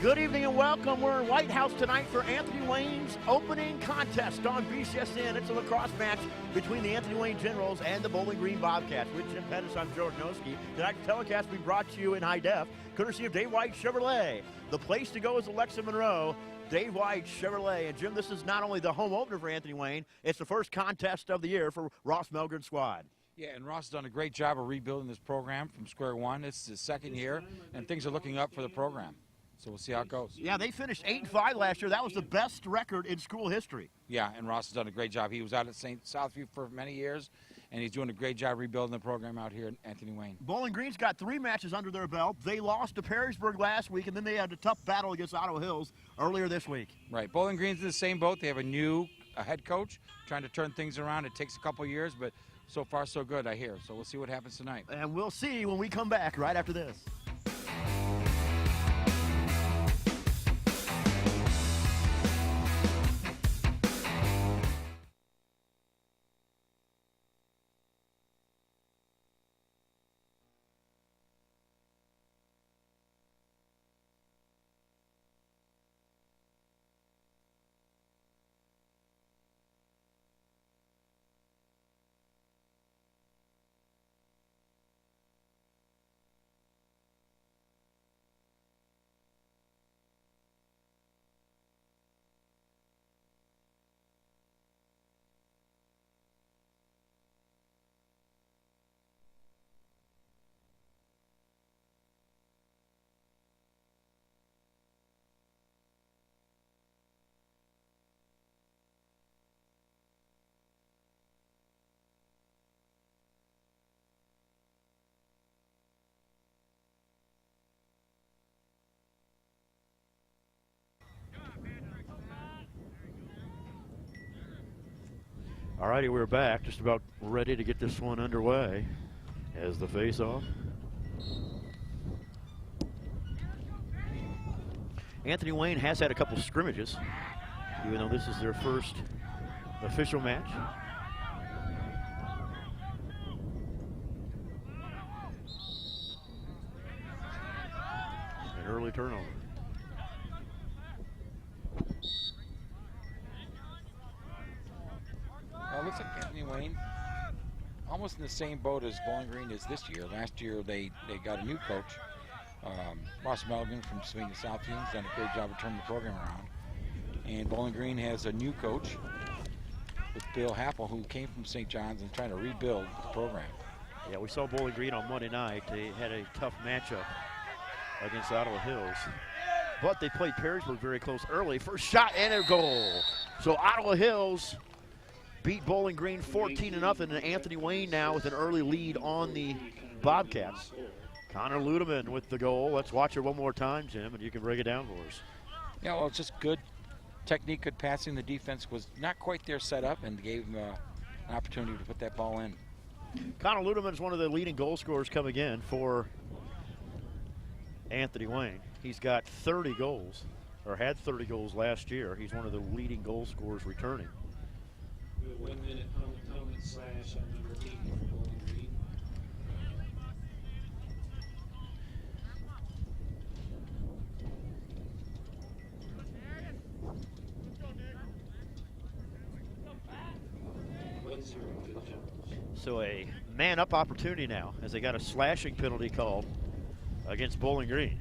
Good evening and welcome. We're in White House tonight for Anthony Wayne's opening contest on BCSN. It's a lacrosse match between the Anthony Wayne Generals and the Bowling Green Bobcats. With Jim Pettis, I'm Joe Noski. Tonight's telecast will be brought to you in high def, courtesy of Dave White Chevrolet. The place to go is Alexa Monroe. Dave White Chevrolet. And Jim, this is not only the home opener for Anthony Wayne, it's the first contest of the year for Ross Melgren's squad. Yeah, and Ross has done a great job of rebuilding this program from square one. It's his second year, and things are looking up for the program. So we'll see how it goes. Yeah, they finished 8-5 last year. That was the best record in school history. Yeah, and Ross has done a great job. He was out at St. Southview for many years, and he's doing a great job rebuilding the program out here at Anthony Wayne. Bowling Green's got 3 matches under their belt. They lost to Perrysburg last week, and then they had a tough battle against Ottawa Hills earlier this week. Right. Bowling Green's in the same boat. They have a new head coach trying to turn things around. It takes a couple years, but so far so good, I hear. So we'll see what happens tonight. And we'll see when we come back right after this. All righty, we're back, just about ready to get this one underway as the face-off. Anthony Wayne has had a couple scrimmages, even though this is their first official match. An early turnover. Well, it looks like Anthony Wayne almost in the same boat as Bowling Green is this year. Last year they got a new coach, Ross Melgren from Sweden Southview. He's done a great job of turning the program around. And Bowling Green has a new coach with Bill Happel, who came from St. John's and trying to rebuild the program. Yeah, we saw Bowling Green on Monday night. They had a tough matchup against Ottawa Hills. But they played Perrysburg very close early. First shot and a goal. So Ottawa Hills beat Bowling Green 14-0, and Anthony Wayne now with an early lead on the Bobcats. Connor Ludeman with the goal. Let's watch it one more time, Jim, and you can break it down for us. Yeah, well, it's just good technique, good passing. The defense was not quite there set up and gave him an opportunity to put that ball in. Connor Ludeman is one of the leading goal scorers coming in for Anthony Wayne. He's got 30 goals, or had 30 goals last year. He's one of the leading goal scorers returning. 1 minute helmet slash on number 8 for Bowling Green. So a man-up opportunity now as they got a slashing penalty called against Bowling Green.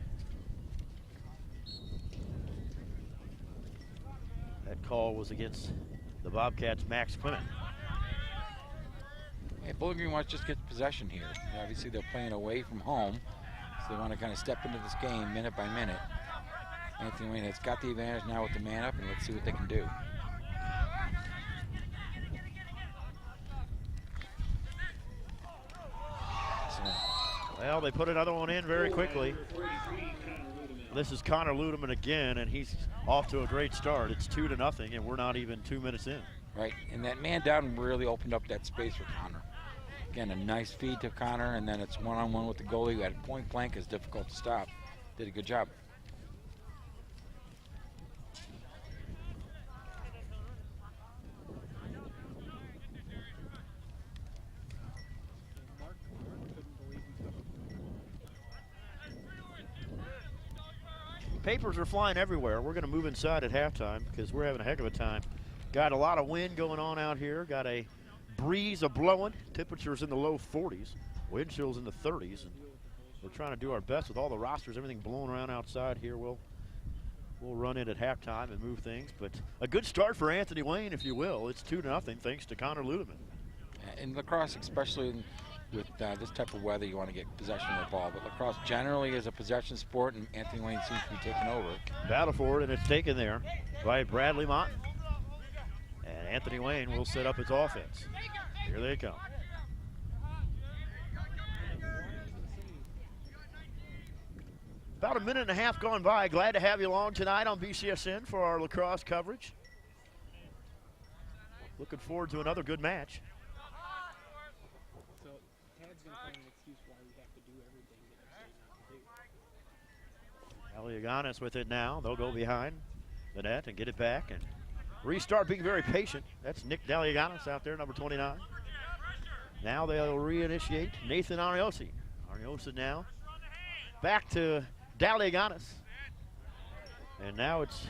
That call was against the Bobcats' Max Clement. Hey, Bowling Green wants to just get possession here. Obviously, they're playing away from home, so they want to kind of step into this game minute by minute. Anthony Wayne has got the advantage now with the man up, and let's see what they can do. Well, they put another one in very quickly. This is Connor Ludeman again, and he's off to a great start. It's 2-0, and we're not even 2 minutes in. Right, and that man down really opened up that space for Connor. Again, a nice feed to Connor, and then it's one-on-one with the goalie who had point blank is difficult to stop. Did a good job. Papers are flying everywhere. We're going to move inside at halftime because we're having a heck of a time. Got a lot of wind going on out here. Got a breeze a-blowing. Temperatures in the low 40s. Wind chills in the 30s. And we're trying to do our best with all the rosters, everything blowing around outside here. We'll run in at halftime and move things. But a good start for Anthony Wayne, if you will. It's 2-0 thanks to Connor Ludeman. In lacrosse, especially with this type of weather, you want to get possession of the ball. But lacrosse generally is a possession sport, and Anthony Wayne seems to be taking over. Battle for it, and it's taken there by Bradley Mott. And Anthony Wayne will set up his offense. Here they come. About a minute and a half gone by. Glad to have you along tonight on BCSN for our lacrosse coverage. Looking forward to another good match. So Tad's going to find an excuse why we have to do everything that we say not to do. Aliaganis with it now. They'll go behind the net and get it back and restart being very patient. That's Nick Daliaganis out there, number 29. Now they'll reinitiate Nathan Ariosi. Ariosi now back to Daliaganis. And now it's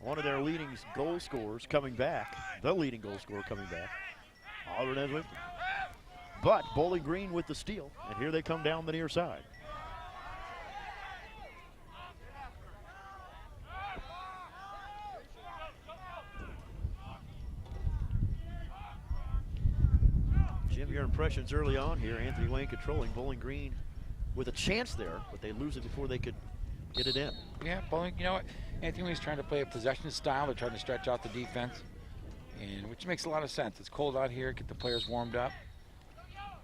one of their leading goal scorers coming back. The leading goal scorer coming back. Oliver Neswick. But Bowling Green with the steal. And here they come down the near side. Jim, your impressions early on here. Anthony Wayne controlling. Bowling Green with a chance there, but they lose it before they could get it in. Yeah, Bowling, you know what? Anthony Wayne's trying to play a possession style. They're trying to stretch out the defense, and which makes a lot of sense. It's cold out here. Get the players warmed up.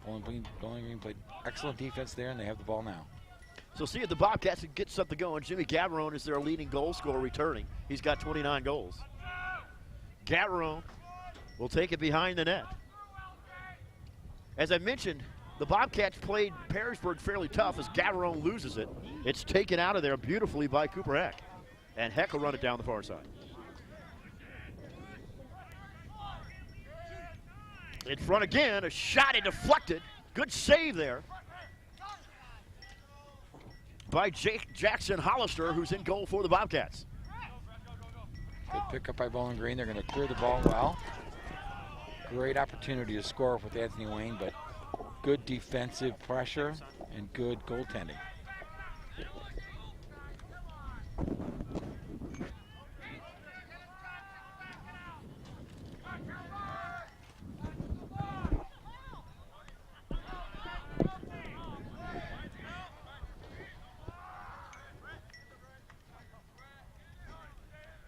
Bowling Green played excellent defense there, and they have the ball now. So see if the Bobcats can get something going. Jimmy Gavarone is their leading goal scorer returning. He's got 29 goals. Gavarone will take it behind the net. As I mentioned, the Bobcats played Perrysburg fairly tough as Gavarone loses it. It's taken out of there beautifully by Cooper Heck. And Heck will run it down the far side. In front again, a shot and deflected. Good save there by Jackson Hollister, who's in goal for the Bobcats. Good pickup by Bowling Green. They're going to clear the ball well. Great opportunity to score with Anthony Wayne, but good defensive pressure and good goaltending.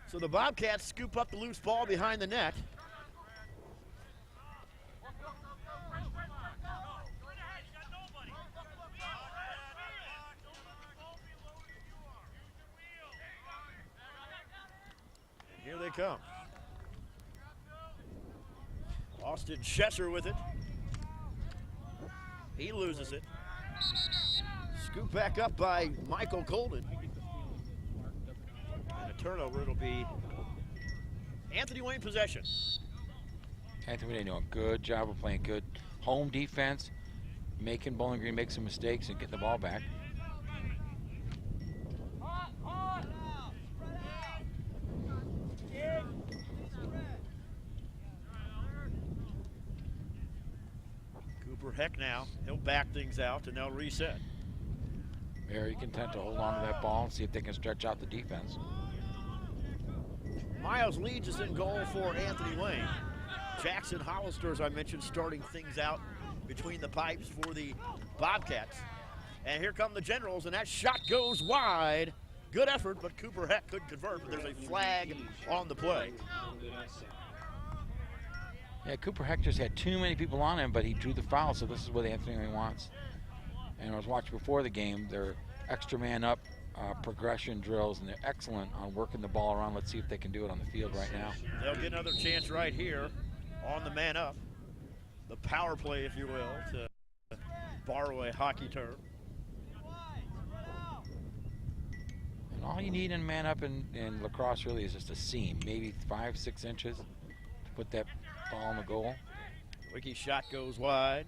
So the Bobcats scoop up the loose ball behind the net. Here they come. Austin Chesser with it. He loses it. Scoop back up by Michael Golden. And a turnover, it'll be Anthony Wayne possession. Anthony Wayne doing a good job of playing good home defense, making Bowling Green make some mistakes and getting the ball back. Heck now, he'll back things out and they'll reset. Very content to hold on to that ball and see if they can stretch out the defense. Miles Leeds is in goal for Anthony Wayne. Jackson Hollister, as I mentioned, starting things out between the pipes for the Bobcats. And here come the Generals, and that shot goes wide. Good effort, but Cooper Heck couldn't convert, but there's a flag on the play. Yeah, Cooper Heck just had too many people on him, but he drew the foul, so this is what Anthony Wayne wants. And I was watching before the game, their extra man up progression drills, and they're excellent on working the ball around. Let's see if they can do it on the field right now. They'll get another chance right here on the man up. The power play, if you will, to borrow a hockey term. And all you need in man up in lacrosse really is just a seam, maybe 5-6 inches to put that ball in the goal. Wicky's shot goes wide.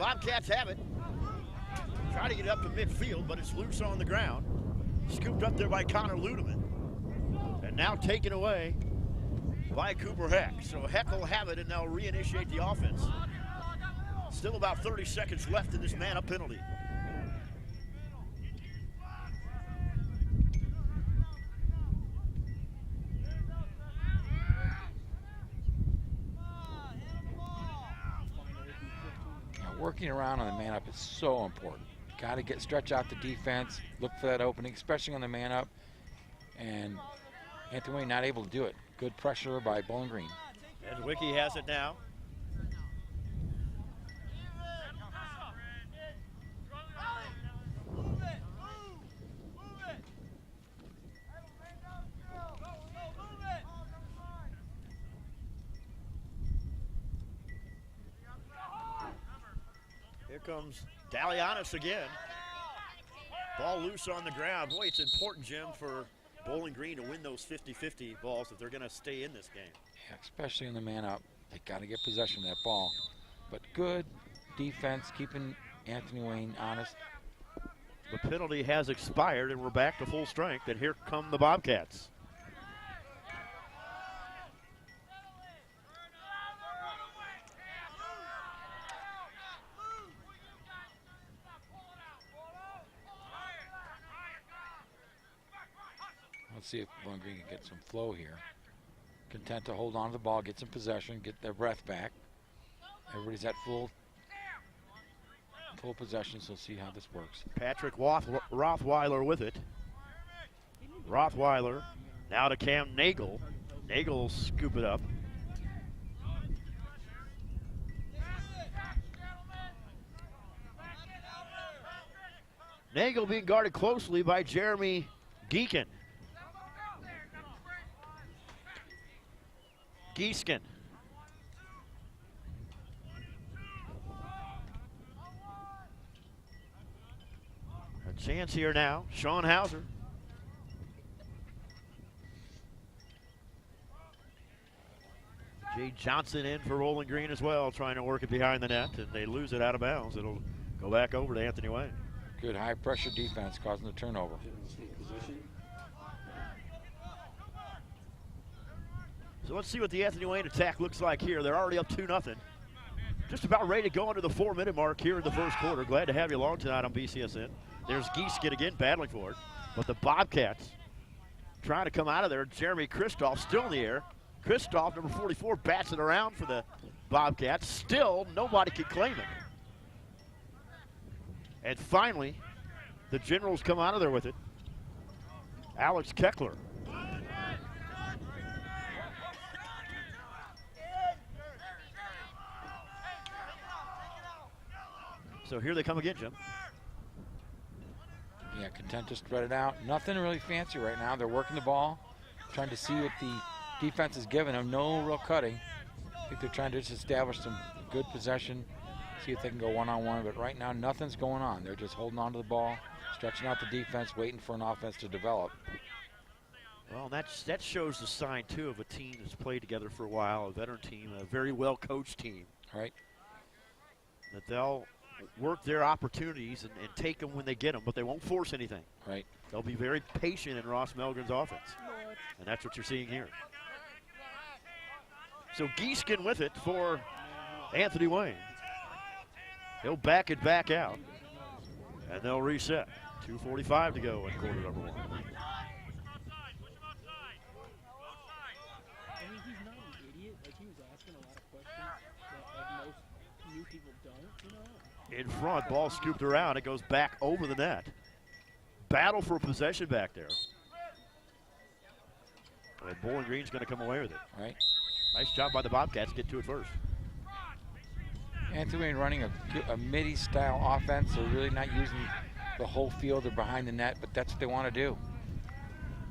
Bobcats have it. Try to get up to midfield, but it's loose on the ground. Scooped up there by Connor Ludeman. And now taken away by Cooper Heck. So Heck will have it, and they'll reinitiate the offense. Still about 30 seconds left in this man-up penalty. Working around on the man up is so important. Got to stretch out the defense, look for that opening, especially on the man up. And Anthony Wayne not able to do it. Good pressure by Bowling Green. And Wiki has it now. Here comes Dalianis again. Ball loose on the ground. Boy, it's important, Jim, for Bowling Green to win those 50-50 balls if they're going to stay in this game. Yeah, especially in the man up. They got to get possession of that ball. But good defense, keeping Anthony Wayne honest. The penalty has expired, and we're back to full strength, and here come the Bobcats. Let's see if Bowling Green can get some flow here. Content to hold on to the ball, get some possession, get their breath back. Everybody's at full possession, so see how this works. Patrick Rothweiler with it. Rothweiler now to Cam Nagel. Nagel will scoop it up. Nagel being guarded closely by Jeremy Geekin. Gieskin. A chance here now. Sean Hauser. Jay Johnson in for Bowling Green as well, trying to work it behind the net, and they lose it out of bounds. It'll go back over to Anthony Wayne. Good high pressure defense causing the turnover. So let's see what the Anthony Wayne attack looks like here. They're already up 2-0. Just about ready to go into the 4-minute mark here in the first quarter. Glad to have you along tonight on BCSN. There's Gieskin again battling for it. But the Bobcats trying to come out of there. Jeremy Kristoff still in the air. Kristoff, number 44, bats it around for the Bobcats. Still, nobody can claim it. And finally, the Generals come out of there with it. Alex Keckler. So here they come again, Jim. Yeah, content to spread it out. Nothing really fancy right now. They're working the ball, trying to see what the defense is giving them. No real cutting. I think they're trying to just establish some good possession, see if they can go one-on-one. But right now, nothing's going on. They're just holding on to the ball, stretching out the defense, waiting for an offense to develop. Well, that shows the sign, too, of a team that's played together for a while, a veteran team, a very well-coached team. Right. That they'll work their opportunities and take them when they get them, but they won't force anything. Right. They'll be very patient in Ross Melgren's offense. And that's what you're seeing here. So Gieskin with it for Anthony Wayne. He'll back it back out. And they'll reset. 2:45 to go in quarter number 1. I mean, he's not an idiot. Like, he was asking a lot of questions that most new people don't, you know? In front, ball scooped around. It goes back over the net. Battle for possession back there. And Bowling Green's going to come away with it. Right. Nice job by the Bobcats to get to it first. Anthony Wayne running a midi-style offense. They're really not using the whole field or behind the net, but that's what they want to do.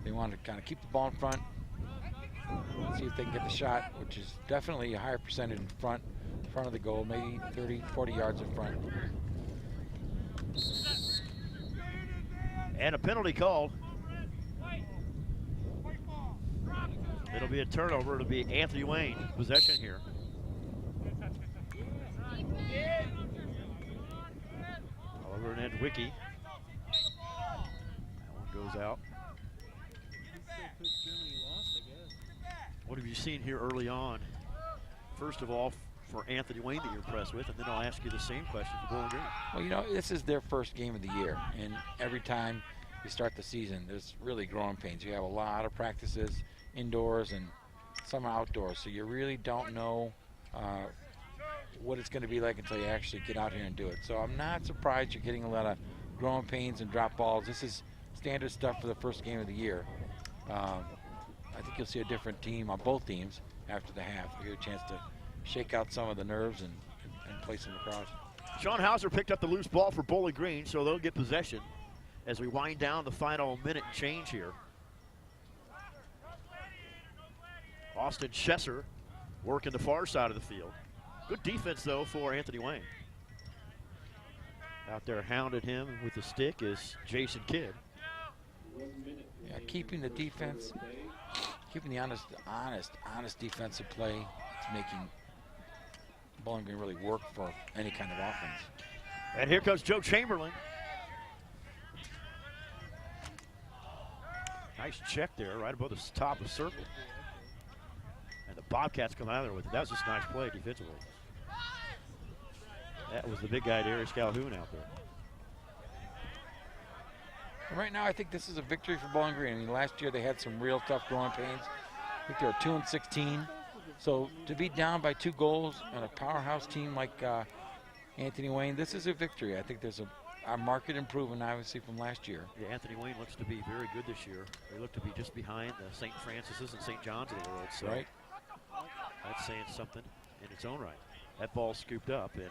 They want to kind of keep the ball in front, see if they can get the shot, which is definitely a higher percentage in front of the goal, maybe 30, 40 yards in front. And a penalty called. It'll be a turnover. It'll be Anthony Wayne possession here. Wiki. That one goes out. He still put Germany lost, I guess. What have you seen here early on? First of all, for Anthony Wayne that you're impressed with, and then I'll ask you the same question for Bowling Green. Well, you know, this is their first game of the year, and every time you start the season, there's really growing pains. You have a lot of practices indoors and some outdoors, so you really don't know what it's going to be like until you actually get out here and do it. So I'm not surprised you're getting a lot of growing pains and drop balls. This is standard stuff for the first game of the year. I think you'll see a different team on both teams after the half. You get a chance to shake out some of the nerves and play some lacrosse. Sean Hauser picked up the loose ball for Bowling Green, so they'll get possession as we wind down the final minute and change here. Austin Chesser working the far side of the field. Good defense, though, for Anthony Wayne. Out there hounded him with the stick is Jason Kidd. Yeah, keeping the defense, keeping the honest defensive play. It's making Bowling Green really work for any kind of offense. And here comes Joe Chamberlain. Nice check there, right above the top of the circle. And the Bobcats come out of there with it. That was just a nice play defensively. That was the big guy, Darius Calhoun, out there. And right now, I think this is a victory for Bowling Green. I mean, last year they had some real tough growing pains. I think they were 2-16. So to be down by 2 goals on a powerhouse team like Anthony Wayne, this is a victory. I think there's a market improvement, obviously, from last year. Yeah, Anthony Wayne looks to be very good this year. They look to be just behind the St. Francis's and St. John's of the world. So right. That's saying something in its own right. That ball scooped up, and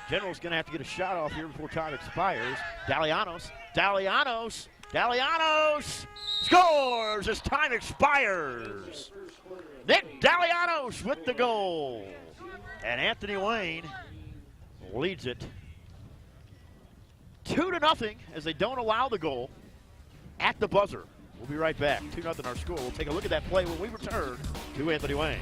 General's going to have to get a shot off here before time expires. Dalianos scores as time expires. Nick Dalianos with the goal. And Anthony Wayne leads it 2-0 as they don't allow the goal at the buzzer. We'll be right back. 2-0 our score. We'll take a look at that play when we return to Anthony Wayne.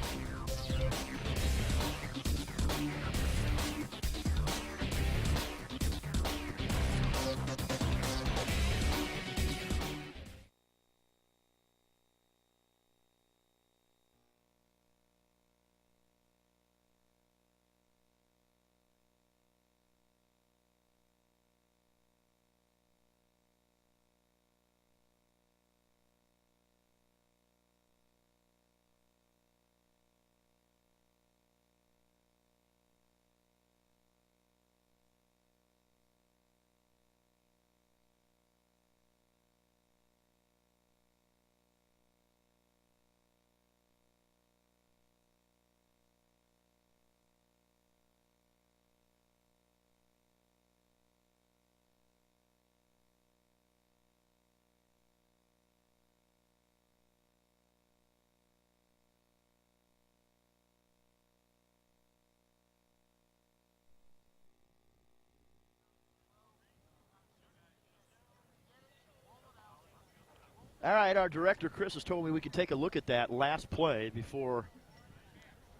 All right, our director, Chris, has told me we could take a look at that last play before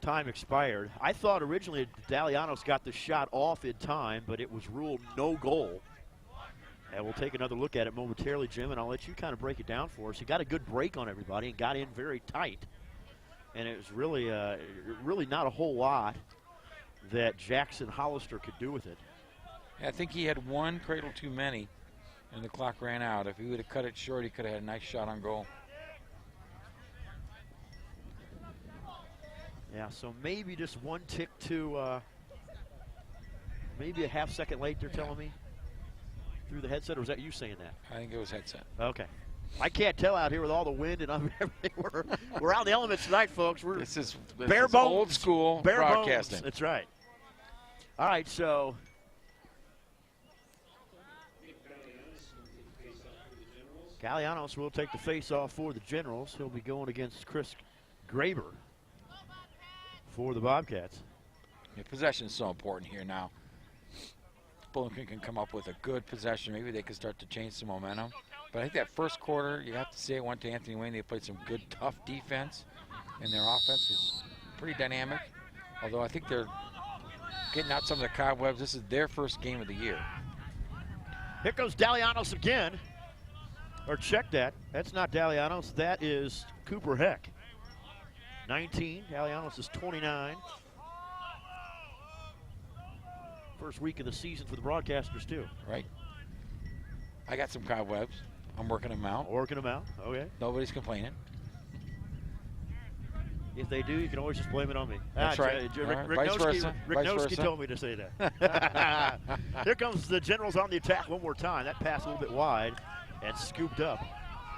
time expired. I thought originally Dalianos got the shot off in time, but it was ruled no goal. And we'll take another look at it momentarily, Jim, and I'll let you kind of break it down for us. He got a good break on everybody and got in very tight. And it was really not a whole lot that Jackson Hollister could do with it. I think he had one cradle too many, and the clock ran out. If he would have cut it short, he could have had a nice shot on goal. Yeah, so maybe just one tick to maybe a half second late, they're telling me, through the headset, or was that you saying that? I think it was headset. Okay. I can't tell out here with all the wind and everything. We're out in the elements tonight, folks. This is bare bones, old school bare broadcasting. Bones. That's right. All right, so Galianos will take the face-off for the Generals. He'll be going against Chris Graber for the Bobcats. Yeah, possession is so important here now. Bowling Green can come up with a good possession. Maybe they can start to change some momentum. But I think that first quarter, you have to say it went to Anthony Wayne. They played some good, tough defense, and their offense was pretty dynamic. Although I think they're getting out some of the cobwebs. This is their first game of the year. Here goes Dalianos again. Or check that. That's not Dalianos. That is Cooper Heck. 19. Dalianos is 29. First week of the season for the broadcasters, too. Right. I got some cobwebs. I'm working them out. Working them out. Okay. Nobody's complaining. If they do, you can always just blame it on me. That's right. Rick Vice versa. Vice Noski versa. told me to say that. Here comes the Generals on the attack one more time. That pass a little bit wide and scooped up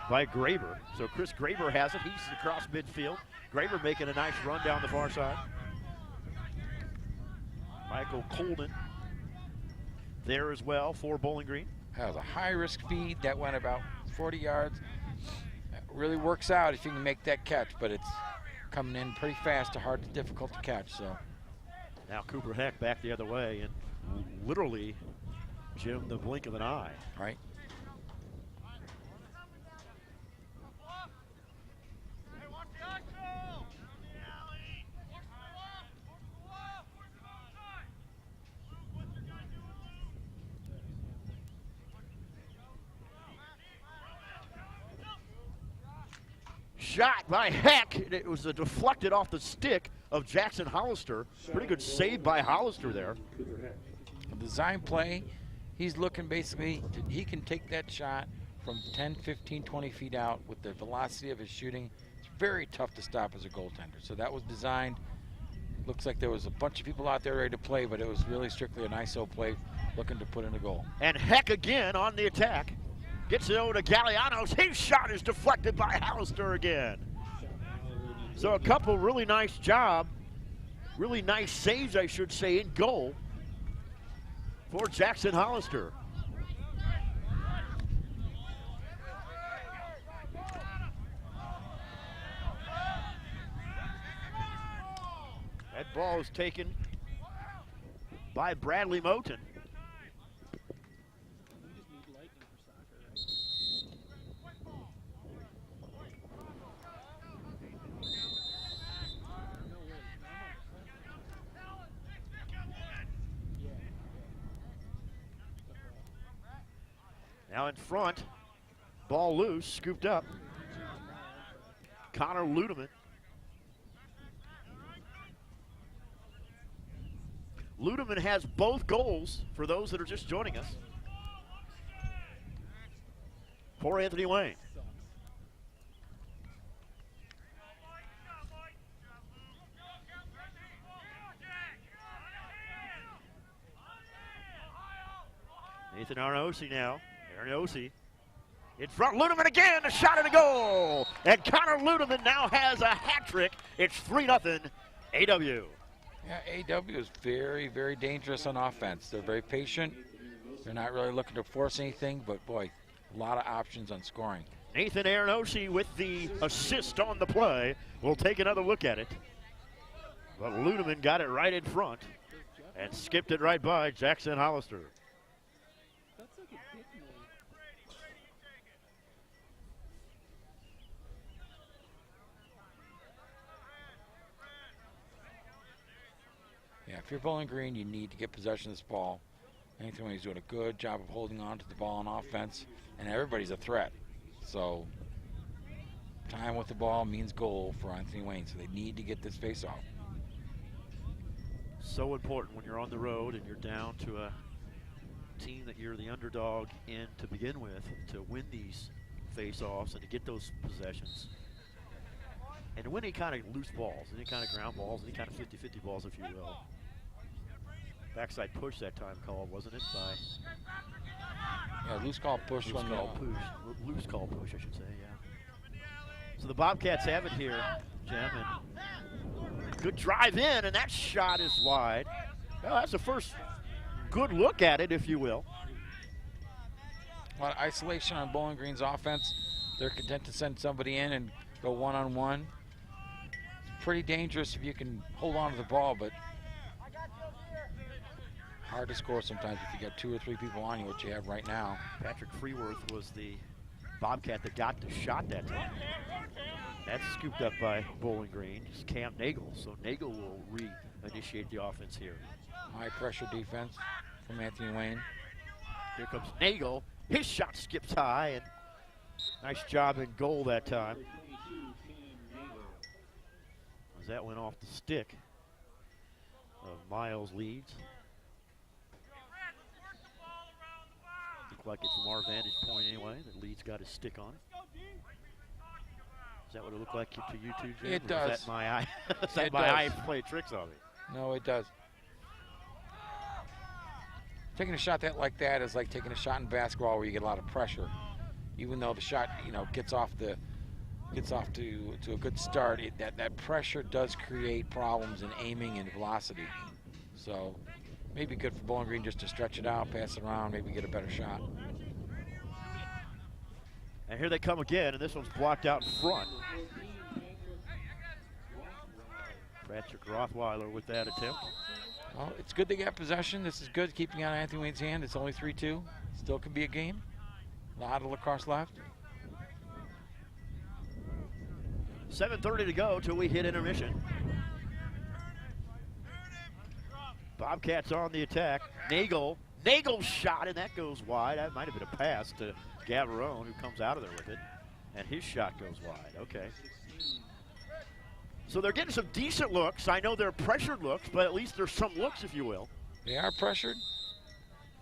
by Graber. So Chris Graber has it. He's across midfield. Graber making a nice run down the far side. Michael Colden there as well for Bowling Green. That was a high-risk feed that went about 40 yards. It really works out if you can make that catch, but it's coming in pretty fast, difficult to catch. So now Cooper Heck back the other way, and literally, Jim, the blink of an eye. Right. Shot by Heck. It was deflected off the stick of Jackson Hollister. Pretty good save by Hollister there. Design play. He's looking basically, he can take that shot from 10, 15, 20 feet out with the velocity of his shooting. It's very tough to stop as a goaltender. So that was designed. Looks like there was a bunch of people out there ready to play, but it was really strictly an ISO play looking to put in a goal. And Heck again on the attack. Gets it over to Gallianos. His shot is deflected by Hollister again. So a couple really nice saves, I should say, in goal for Jackson Hollister. That ball is taken by Bradley Moten. Now in front, ball loose, scooped up. Connor Ludeman. Ludeman has both goals for those that are just joining us. For Anthony Wayne. Nathan Arnosi now. Arnosi in front, Ludeman again, a shot and a goal. And Connor Ludeman now has a hat trick. It's 3-0 AW. Yeah, AW is very, very dangerous on offense. They're very patient. They're not really looking to force anything, but boy, a lot of options on scoring. Nathan Arnosi with the assist on the play. We'll take another look at it. But Ludeman got it right in front and skipped it right by Jackson Hollister. Yeah, if you're Bowling Green, you need to get possession of this ball. Anthony Wayne's doing a good job of holding on to the ball on offense, and everybody's a threat. So time with the ball means goal for Anthony Wayne, so they need to get this face-off. So important when you're on the road and you're down to a team that you're the underdog in to begin with, to win these face-offs and to get those possessions. And to win any kind of loose balls, any kind of ground balls, any kind of 50-50 balls, if you will. Backside push that time called, wasn't it? By yeah, loose call push. Loose call push, I should say, yeah. So the Bobcats have it here, Jim. And good drive in, and that shot is wide. Well, that's the first good look at it, if you will. A lot of isolation on Bowling Green's offense. They're content to send somebody in and go one-on-one. It's pretty dangerous if you can hold on to the ball, but hard to score sometimes if you got 2 or 3 people on you, which you have right now. Patrick Freeworth was the Bobcat that got the shot that time. That's scooped up by Bowling Green. It's Cam Nagel, so Nagel will re-initiate the offense here. High pressure defense from Anthony Wayne. Here comes Nagel. His shot skips high, and nice job in goal that time. As that went off the stick of Miles Leeds. Looked like it from our vantage point anyway, that Leeds got his stick on it. Is that what it looked like to you two, Jim? It does. Is that my eye? Is that It my does. eye play tricks on me? No, it does. Taking a shot like that is like taking a shot in basketball where you get a lot of pressure. Even though the shot, gets off to a good start, that pressure does create problems in aiming and velocity. So maybe good for Bowling Green just to stretch it out, pass it around, maybe get a better shot. And here they come again, and this one's blocked out in front. Patrick Rothweiler with that attempt. Well, it's good they got possession. This is good, keeping on Anthony Wayne's hand. It's only 3-2. Still could be a game. A lot of lacrosse left. 7:30 to go till we hit intermission. Bobcats on the attack. Nagel's shot, and that goes wide. That might have been a pass to Gavarone, who comes out of there with it. And his shot goes wide. Okay. So they're getting some decent looks. I know they're pressured looks, but at least there's some looks, if you will. They are pressured.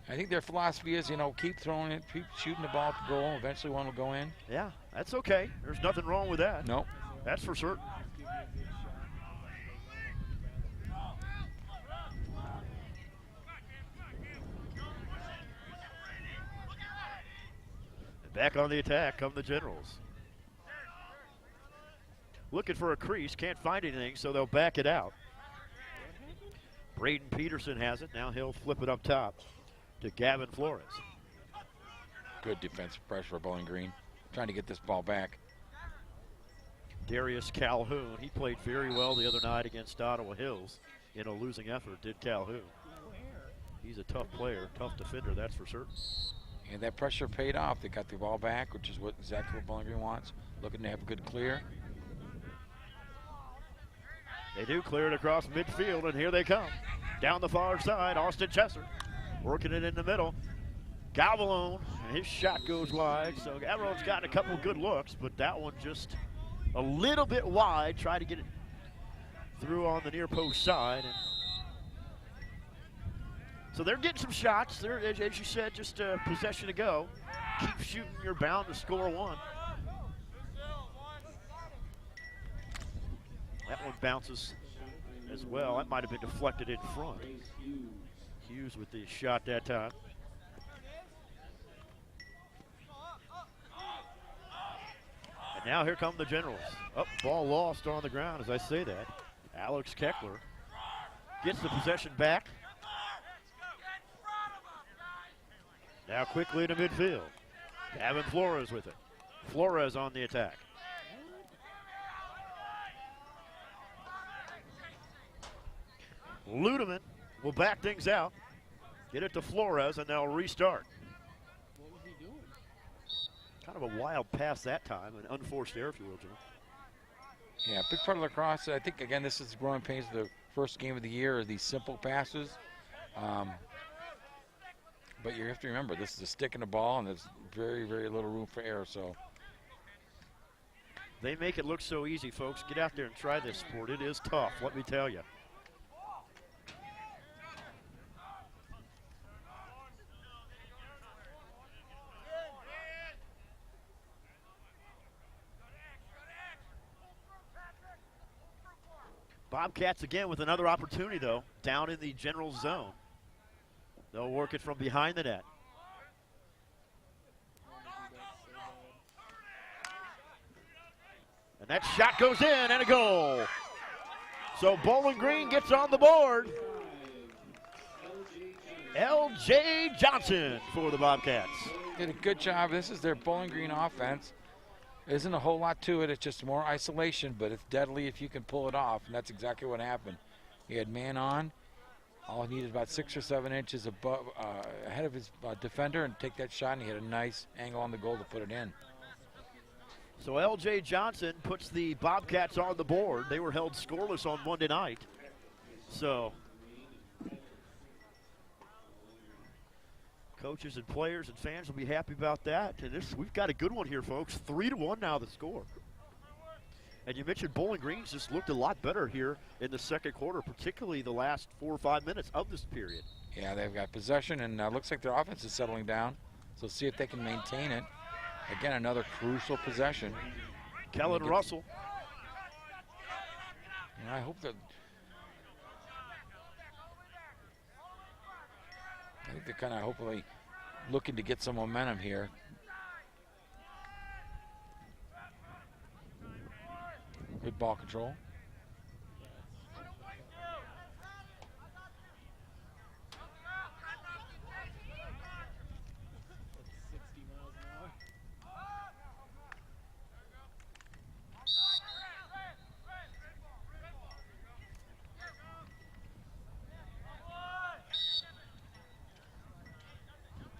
I think their philosophy is, keep throwing it, keep shooting the ball at the goal. Eventually one will go in. Yeah, that's okay. There's nothing wrong with that. Nope. That's for certain. Back on the attack come the Generals. Looking for a crease, can't find anything, so they'll back it out. Braden Peterson has it. Now he'll flip it up top to Gavin Flores. Good defensive pressure for Bowling Green. Trying to get this ball back. Darius Calhoun, he played very well the other night against Ottawa Hills in a losing effort, did Calhoun. He's a tough player, tough defender, that's for certain. And that pressure paid off. They got the ball back, which is exactly what Bowling Green wants. Looking to have a good clear. They do clear it across midfield, and here they come. Down the far side, Austin Chesser working it in the middle. Galvalone, and his shot goes wide. So Galvalone's gotten a couple good looks, but that one just a little bit wide. Try to get it through on the near post side. And so they're getting some shots. They're, as you said, just a possession to go. Keep shooting, you're bound to score one. That one bounces as well. That might have been deflected in front. Hughes with the shot that time. And now here come the Generals. Oh, ball lost on the ground as I say that. Alex Keckler gets the possession back. Now quickly to midfield. Gavin Flores with it. Flores on the attack. Ludeman will back things out. Get it to Flores, and they'll restart. What was he doing? Kind of a wild pass that time, an unforced error, if you will, Jim. Yeah, big part of lacrosse. I think, again, this is the growing pains of the first game of the year, are these simple passes. But you have to remember, this is a stick in the ball, and there's very, very little room for error. So they make it look so easy, folks. Get out there and try this sport. It is tough, let me tell you. Bobcats again with another opportunity, though, down in the general zone. They'll work it from behind the net. And that shot goes in, and a goal. So Bowling Green gets on the board. L.J. Johnson for the Bobcats. Did a good job. This is their Bowling Green offense. There isn't a whole lot to it. It's just more isolation, but it's deadly if you can pull it off, and that's exactly what happened. He had man on. All he needed about 6 or 7 inches above, ahead of his defender and take that shot, and he had a nice angle on the goal to put it in. So L.J. Johnson puts the Bobcats on the board. They were held scoreless on Monday night. So Coaches and players and fans will be happy about that. And we've got a good one here, folks. 3-1 now the score. And you mentioned Bowling Green's just looked a lot better here in the second quarter, particularly the last 4 or 5 minutes of this period. Yeah, they've got possession, and looks like their offense is settling down. So see if they can maintain it. Again, another crucial possession. Kellen Russell. And I hope that. I think they're kind of hopefully looking to get some momentum here. Good ball control. That's 60 miles an hour.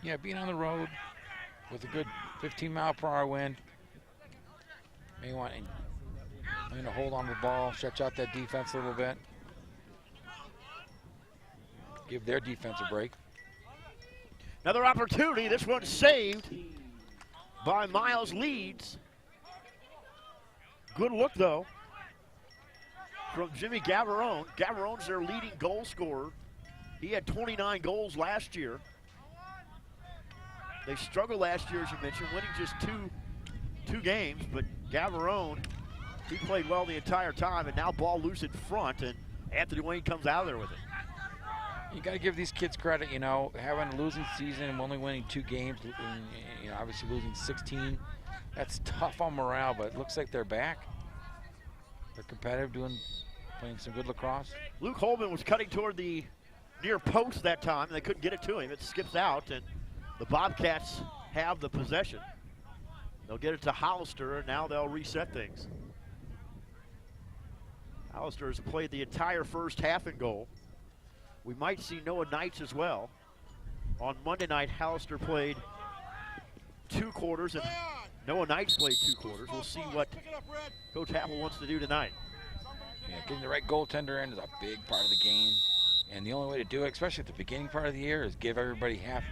Yeah, being on the road with a good 15-mile-per-hour wind. May want to hold on to the ball, stretch out that defense a little bit. Give their defense a break. Another opportunity. This one's saved by Miles Leeds. Good look, though, from Jimmy Gavarone. Gavarone's their leading goal scorer. He had 29 goals last year. They struggled last year, as you mentioned, winning just two games, but Gavarone, he played well the entire time, and now ball loose in front, and Anthony Wayne comes out of there with it. You got to give these kids credit, you know, having a losing season and only winning 2 games, you know, obviously losing 16. That's tough on morale, but it looks like they're back. They're competitive, playing some good lacrosse. Luke Holman was cutting toward the near post that time, and they couldn't get it to him. It skips out, and the Bobcats have the possession. They'll get it to Hollister, and now they'll reset things. Hollister has played the entire first half in goal. We might see Noah Knights as well. On Monday night, Hollister played 2 quarters, and Noah Knights played 2 quarters. We'll see what Coach Happel wants to do tonight. Yeah, getting the right goaltender in is a big part of the game. And the only way to do it, especially at the beginning part of the year, is give everybody half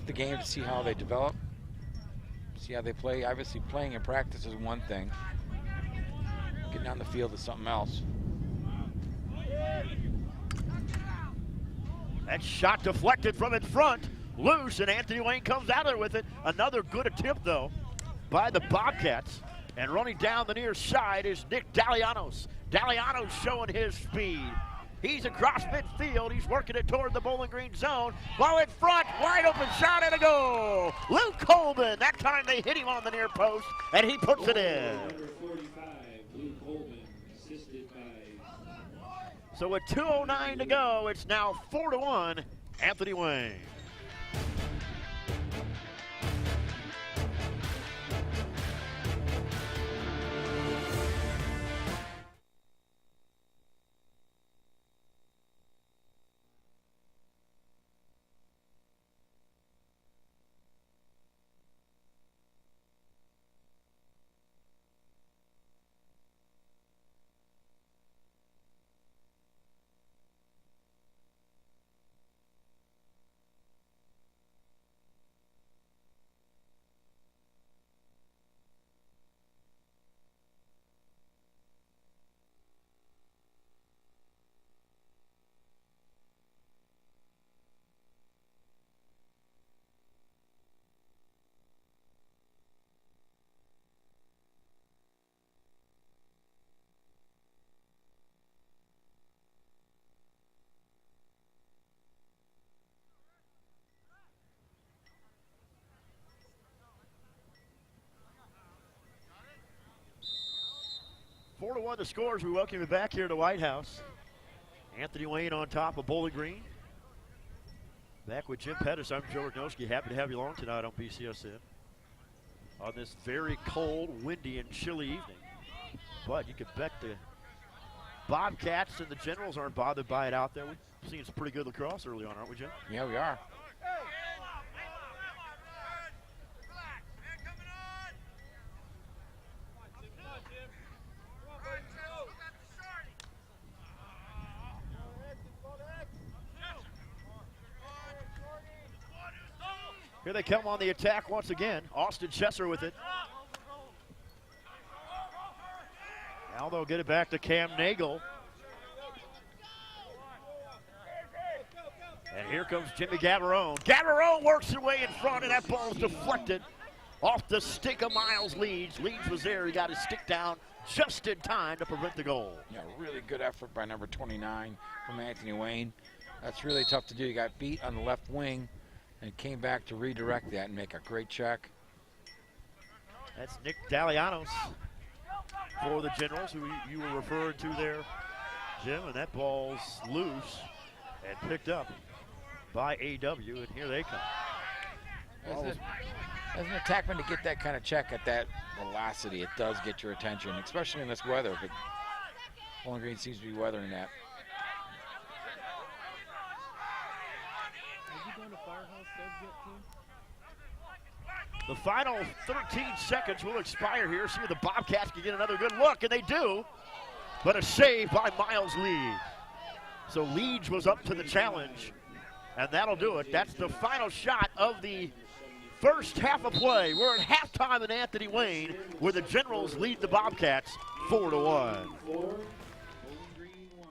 the game to see how they develop, see how they play. Obviously, playing in practice is one thing. Getting on the field is something else. That shot deflected from in front, loose, and Anthony Wayne comes out there with it. Another good attempt, though, by the Bobcats. And running down the near side is Nick Dalianos. Dalianos showing his speed. He's across midfield. He's working it toward the Bowling Green zone. While in front, wide open shot and a goal. Luke Coleman. That time they hit him on the near post, and he puts it in. Number 45, Luke Holman, assisted by. So with 2:09 to go, it's now 4-1, Anthony Wayne. Four to 1 the scores. We welcome you back here to White House. Anthony Wayne on top of Bowling Green. Back with Jim Pettis. I'm Joe Rognoski. Happy to have you along tonight on BCSN. On this very cold, windy, and chilly evening. But you can bet the Bobcats and the Generals aren't bothered by it out there. We've seen some pretty good lacrosse early on, aren't we, Jim? Yeah, we are. Here they come on the attack once again. Austin Chesser with it. Now they'll get it back to Cam Nagel. And here comes Jimmy Gavarone. Gavarone works his way in front, and that ball's deflected off the stick of Miles Leeds. Leeds was there. He got his stick down just in time to prevent the goal. Yeah, really good effort by number 29 from Anthony Wayne. That's really tough to do. He got beat on the left wing and came back to redirect that and make a great check. That's Nick Dalianos for the Generals, who you were referring to there, Jim, and that ball's loose and picked up by AW, and here they come. As an attackman, to get that kind of check at that velocity, it does get your attention, especially in this weather. But Bowling Green seems to be weathering that. Have you gone to Firehouse Subs yet, team? The final 13 seconds will expire here. See if the Bobcats can get another good look, and they do. But a save by Miles Leeds. So Leeds was up to the challenge, and that'll do it. That's the final shot of the first half of play. We're at halftime in Anthony Wayne, where the Generals lead the Bobcats 4-1. 4, Bowling Green 1.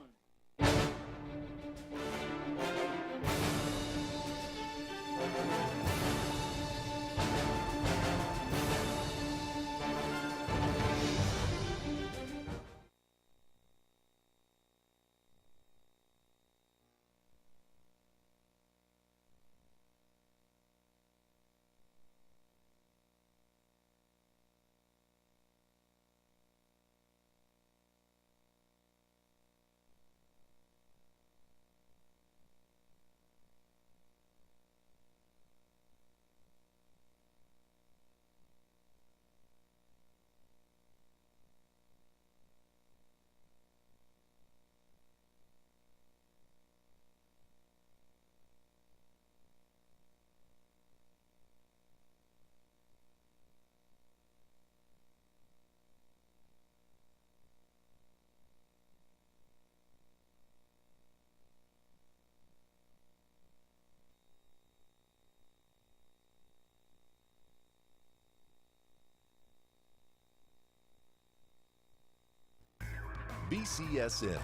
BCSN,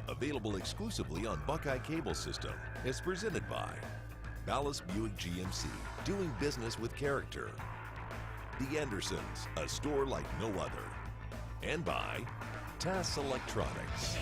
available exclusively on Buckeye Cable System, is presented by Ballas Buick GMC, doing business with character. The Andersons, a store like no other. And by TAS Electronics.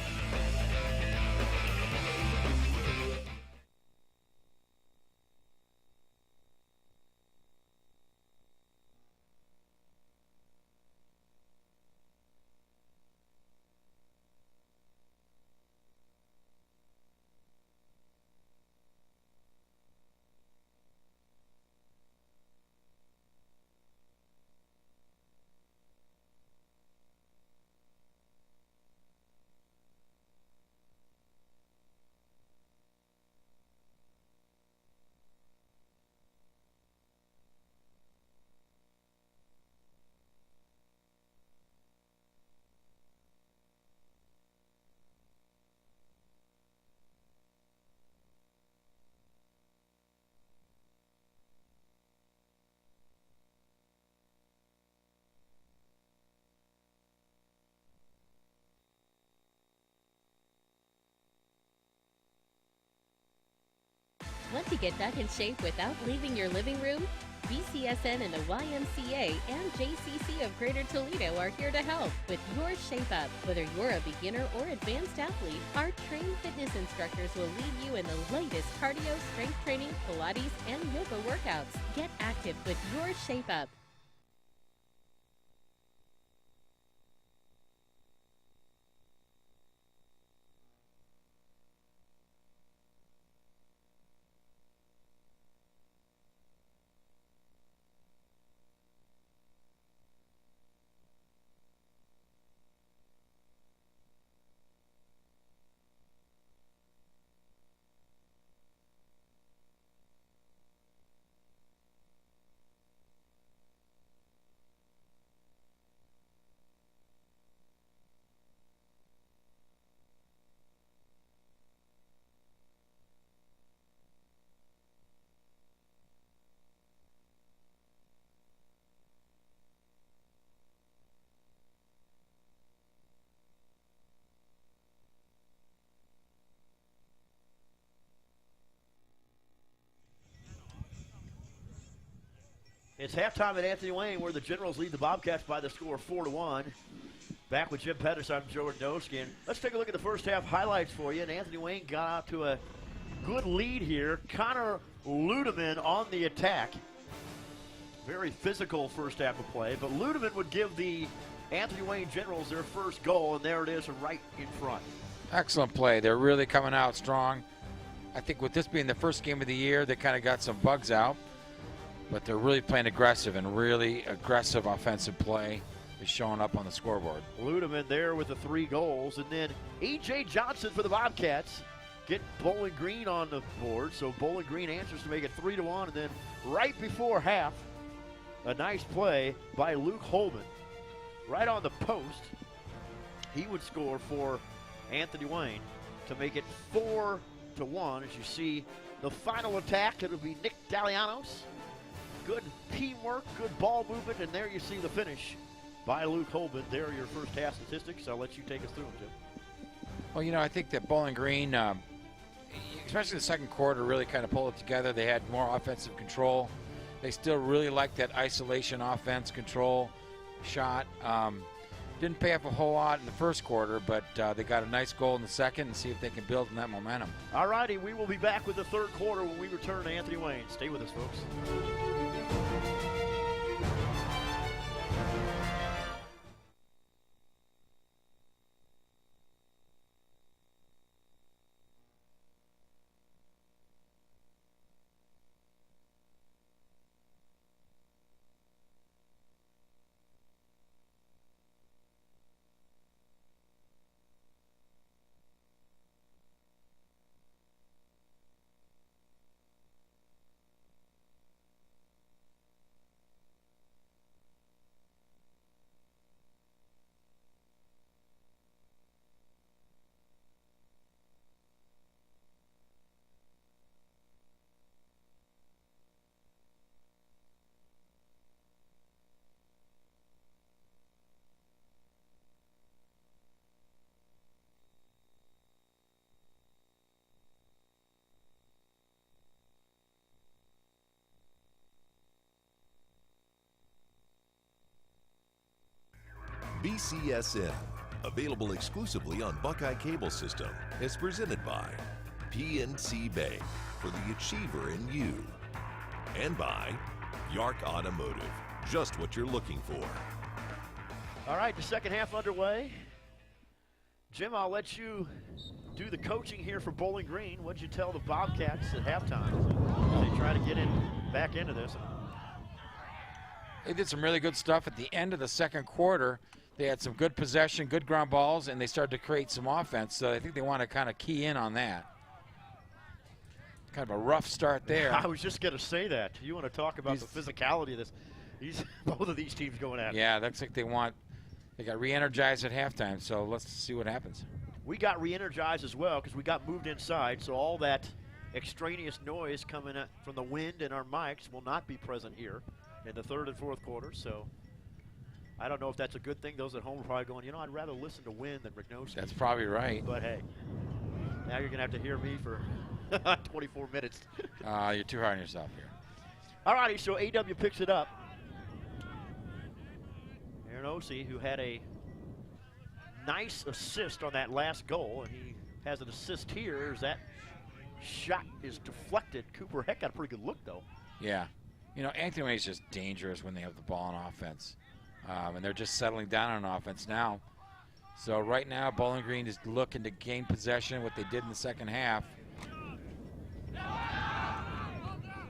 Want to get back in shape without leaving your living room? BCSN and the YMCA and JCC of Greater Toledo are here to help with your shape up. Whether you're a beginner or advanced athlete, our trained fitness instructors will lead you in the latest cardio, strength training, Pilates, and yoga workouts. Get active with your shape up. It's halftime at Anthony Wayne, where the Generals lead the Bobcats by the score 4-1. Back with Jim Pettis, I'm Joe Rodnowski. And let's take a look at the first half highlights for you. And Anthony Wayne got out to a good lead here. Connor Ludeman on the attack. Very physical first half of play, but Ludeman would give the Anthony Wayne Generals their first goal, and there it is right in front. Excellent play. They're really coming out strong. I think with this being the first game of the year, they kind of got some bugs out, but they're really playing aggressive, and really aggressive offensive play is showing up on the scoreboard. Ludeman there with the 3 goals, and then A.J. Johnson for the Bobcats get Bowling Green on the board, so Bowling Green answers to make it 3-1, and then right before half, a nice play by Luke Holman. Right on the post, he would score for Anthony Wayne to make it 4-1. As you see the final attack, it'll be Nick Dalianos. Good teamwork, good ball movement, and there you see the finish by Luke Holman. There are your first half statistics. I'll let you take us through them, Jim. Well, you know, I think that Bowling Green, especially the second quarter, really kind of pulled it together. They had more offensive control. They still really like that isolation offense control shot. Didn't pay off a whole lot in the first quarter, but they got a nice goal in the second and see if they can build on that momentum. All righty, we will be back with the third quarter when we return to Anthony Wayne. Stay with us, folks. BCSN, available exclusively on Buckeye Cable System, is presented by PNC Bank, for the achiever in you, and by Yark Automotive, just what you're looking for. All right, the second half underway. Jim, I'll let you do the coaching here for Bowling Green. What'd you tell the Bobcats at halftime as they try to get back into this? They did some really good stuff at the end of the second quarter. They had some good possession, good ground balls, and they started to create some offense. So I think they want to kind of key in on that. Kind of a rough start there. I was just going to say that. You want to talk about the physicality of this. Both of these teams going at it. Yeah, that's like they got re-energized at halftime, so let's see what happens. We got re-energized as well because we got moved inside, so all that extraneous noise coming from the wind and our mics will not be present here in the third and fourth quarter. So I don't know if that's a good thing. Those at home are probably going, I'd rather listen to wind than Rodnowski. That's probably right. But hey, now you're going to have to hear me for 24 minutes. You're too hard on yourself here. All righty, so AW picks it up. Aaron Ossie, who had a nice assist on that last goal, and he has an assist here as that shot is deflected. Cooper Heck got a pretty good look, though. Yeah. Anthony Wayne's just dangerous when they have the ball on offense. And they're just settling down on offense now. So right now, Bowling Green is looking to gain possession, what they did in the second half.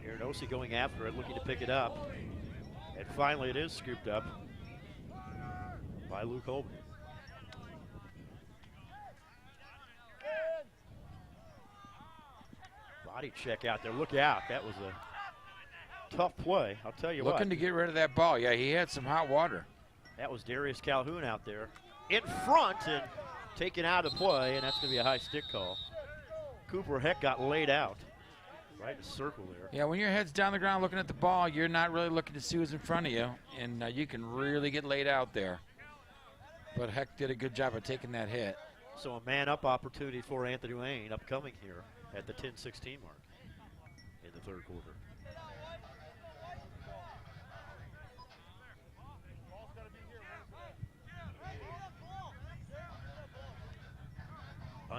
Aaron Ossie going after it, looking to pick it up. And finally it is scooped up by Luke Holman. Body check out there. Look out. That was a tough play. I'll tell you what. Looking to get rid of that ball. Yeah, he had some hot water. That was Darius Calhoun out there in front and taken out of play, and that's going to be a high stick call. Cooper Heck got laid out. Right in the circle there. Yeah, when your head's down the ground looking at the ball, you're not really looking to see who's in front of you, and you can really get laid out there. But Heck did a good job of taking that hit. So a man-up opportunity for Anthony Wayne upcoming here at the 10-16 mark in the third quarter.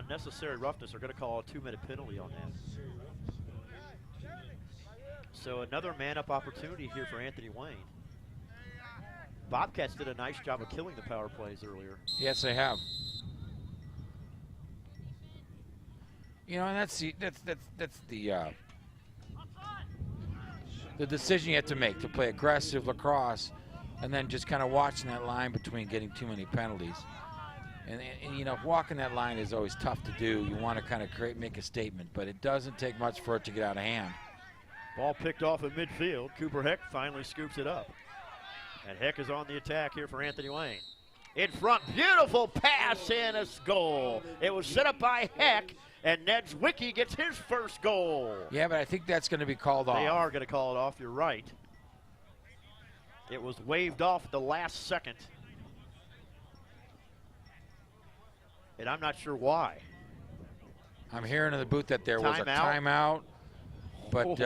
unnecessary roughness. They're going to call a 2-minute penalty on that. So another man-up opportunity here for Anthony Wayne. Bobcats did a nice job of killing the power plays earlier. Yes, they have. You know, and that's the decision you have to make, to play aggressive lacrosse and then just kind of watching that line between getting too many penalties. And you know, walking that line is always tough to do. You want to kind of make a statement, but it doesn't take much for it to get out of hand. Ball picked off in midfield. Cooper Heck finally scoops it up. And Heck is on the attack here for Anthony Wayne. In front, beautiful pass and a goal. It was set up by Heck, and Ned Zwicky gets his first goal. Yeah, but I think that's going to be called off. They are going to call it off, you're right. It was waved off at the last second. And I'm not sure why. I'm hearing in the booth that there was a timeout, but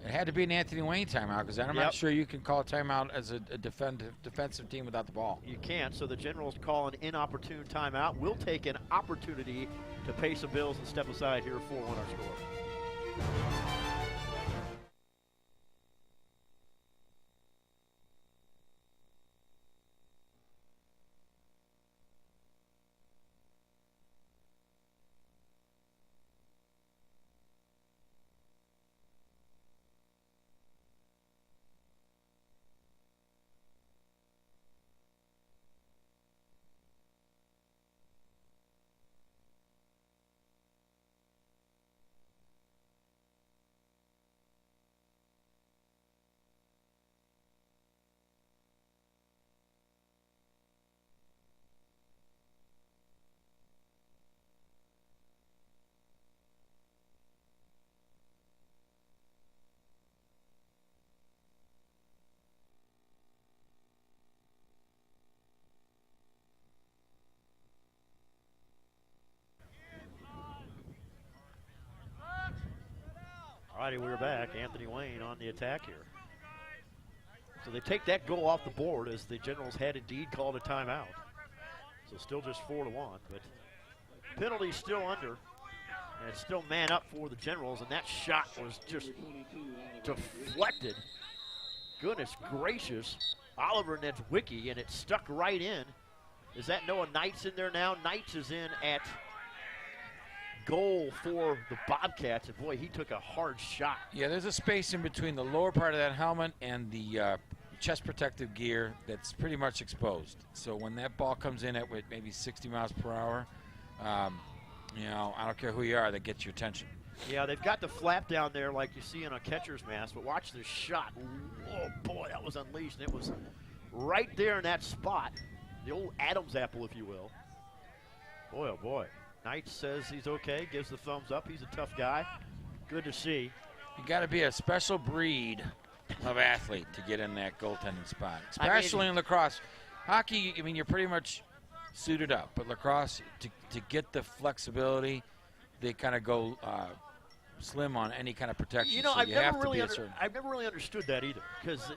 it had to be an Anthony Wayne timeout, because I'm not sure you can call a timeout as a defensive team without the ball. You can't, so the Generals call an inopportune timeout. We'll take an opportunity to pay some bills and step aside here. 4-1 our score. Alrighty, we're back. Anthony Wayne on the attack here. So they take that goal off the board, as the Generals had indeed called a timeout. So still just 4-1, but penalty still under, and it's still man up for the Generals, and that shot was just deflected. Goodness gracious. Oliver Nedzwicki, and it stuck right in. Is that Noah Knights in there now? Knights is in at goal for the Bobcats, and boy, he took a hard shot. Yeah, there's a space in between the lower part of that helmet and the chest protective gear that's pretty much exposed. So when that ball comes in at maybe 60 miles per hour, you know, I don't care who you are, that gets your attention. Yeah, they've got the flap down there like you see in a catcher's mask, but watch this shot. Oh boy, that was unleashed. It was right there in that spot. The old Adam's apple, if you will. Boy, oh boy. Knight says he's okay, gives the thumbs up. He's a tough guy. Good to see. You got to be a special breed of athlete to get in that goaltending spot, especially in lacrosse. Hockey, I mean, you're pretty much suited up, but lacrosse, to get the flexibility, they kind of go slim on any kind of protection. You know, so I've never really understood that either, because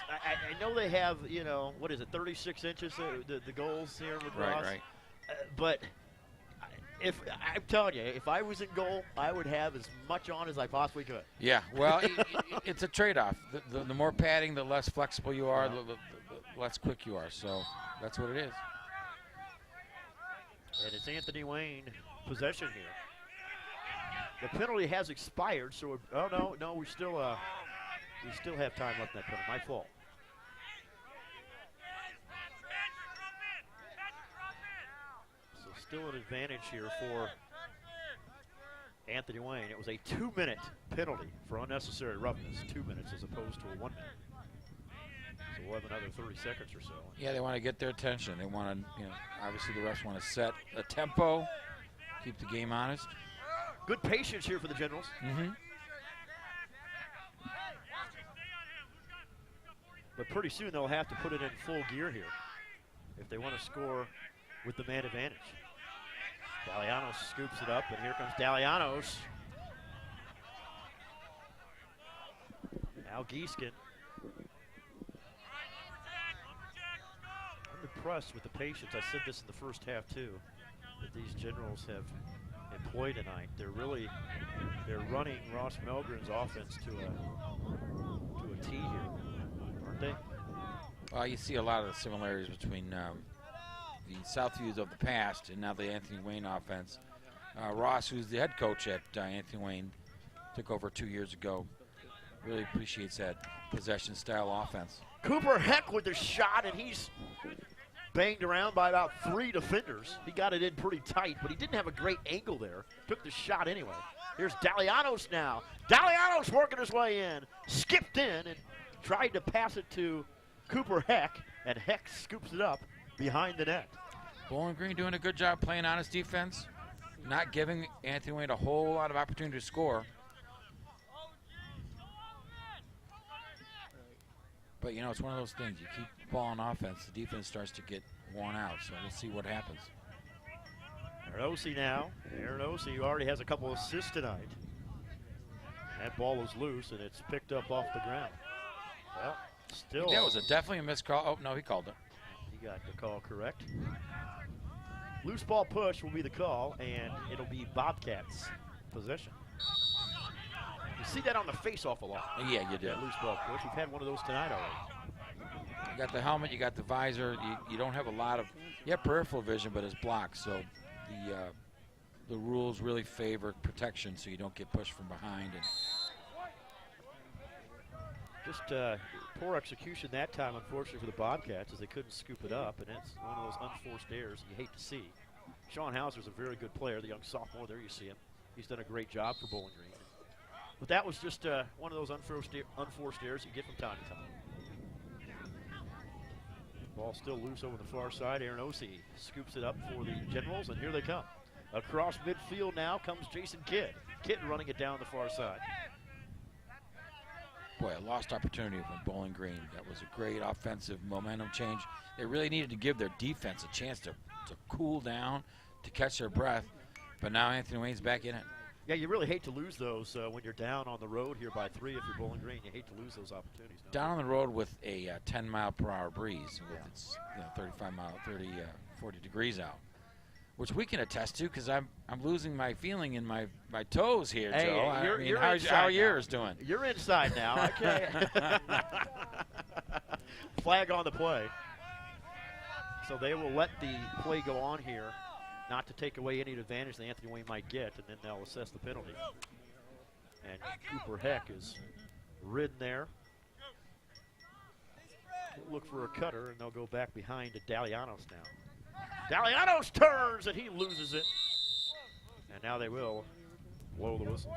I know they have, you know, what is it, 36 inches, the goals here in lacrosse. Right. But I'm telling you, if I was in goal, I would have as much on as I possibly could. Yeah, well, it's a trade-off. The more padding, the less flexible you are, the less quick you are. So that's what it is. And it's Anthony Wayne possession here. The penalty has expired, so no, we still have time left in that penalty. My fault. Still an advantage here for Anthony Wayne. It was a 2-minute penalty for unnecessary roughness. 2 minutes as opposed to a 1 minute. So we'll have another 30 seconds or so. Yeah, they want to get their attention. They want to, you know, obviously the refs want to set a tempo, keep the game honest. Good patience here for the Generals. Mm-hmm. But pretty soon they'll have to put it in full gear here if they want to score with the man advantage. Dalianos scoops it up, and here comes Dalianos. Now Gieskin. I'm impressed with the patience. I said this in the first half, too. that these Generals have employed tonight. They're running Ross Melgren's offense to a T here, aren't they? Well, you see a lot of the similarities between the Southviews of the past and now the Anthony Wayne offense. Ross, who's the head coach at Anthony Wayne, took over 2 years ago. Really appreciates that possession-style offense. Cooper Heck with the shot, and he's banged around by about 3 defenders. He got it in pretty tight, but he didn't have a great angle there. Took the shot anyway. Here's Dalianos now. Dalianos working his way in. Skipped in and tried to pass it to Cooper Heck, and Heck scoops it up behind the net. Bowling Green doing a good job playing honest defense, not giving Anthony Wayne a whole lot of opportunity to score. But, you know, it's one of those things. You keep the ball on offense, the defense starts to get worn out. So we'll see what happens. Aaron now. Aaron who already has a couple assists tonight. That ball is loose, and it's picked up off the ground. Well, still. That was definitely a missed call. Oh, no, he called it. He got the call correct. Loose ball push will be the call, and it'll be Bobcats' possession. You see that on the face-off a lot. Yeah, you did. Loose ball push. We've had one of those tonight already. You got the helmet, you got the visor. You don't have a lot of, you have peripheral vision, but it's blocked. So the rules really favor protection, so you don't get pushed from behind. And just poor execution that time, unfortunately, for the Bobcats, as they couldn't scoop it up, and it's one of those unforced errors you hate to see. Sean Hauser's a very good player, the young sophomore. There you see him. He's done a great job for Bowling Green. But that was just one of those unforced errors you get from time to time. Ball still loose over the far side. Aaron Ossie scoops it up for the Generals, and here they come. Across midfield now comes Jason Kidd. Kidd running it down the far side. Boy, a lost opportunity from Bowling Green. That was a great offensive momentum change. They really needed to give their defense a chance to cool down, to catch their breath. But now Anthony Wayne's back in it. Yeah, you really hate to lose those when you're down on the road here by 3 if you're Bowling Green. You hate to lose those opportunities. Down on the road with a 10-mile-per-hour breeze, with its 40 degrees out, which we can attest to because I'm losing my feeling in my toes here, hey, Joe. How are yours doing? You're inside now. Okay. Flag on the play. So they will let the play go on here, not to take away any advantage that Anthony Wayne might get, and then they'll assess the penalty. And Cooper Heck is ridden there. Look for a cutter, and they'll go back behind to Dalianos now. Dalianos turns, and he loses it. And now they will blow the whistle.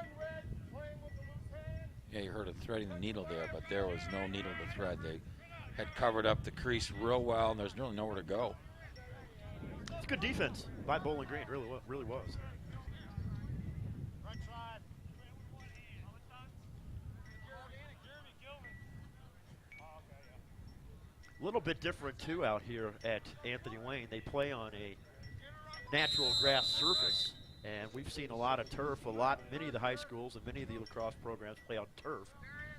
Yeah, you heard of threading the needle there, but there was no needle to thread. They had covered up the crease real well, and there's really nowhere to go. It's good defense by Bowling Green, really was. A little bit different, too, out here at Anthony Wayne. They play on a natural grass surface, and we've seen a lot of turf. Many of the high schools and many of the lacrosse programs play on turf.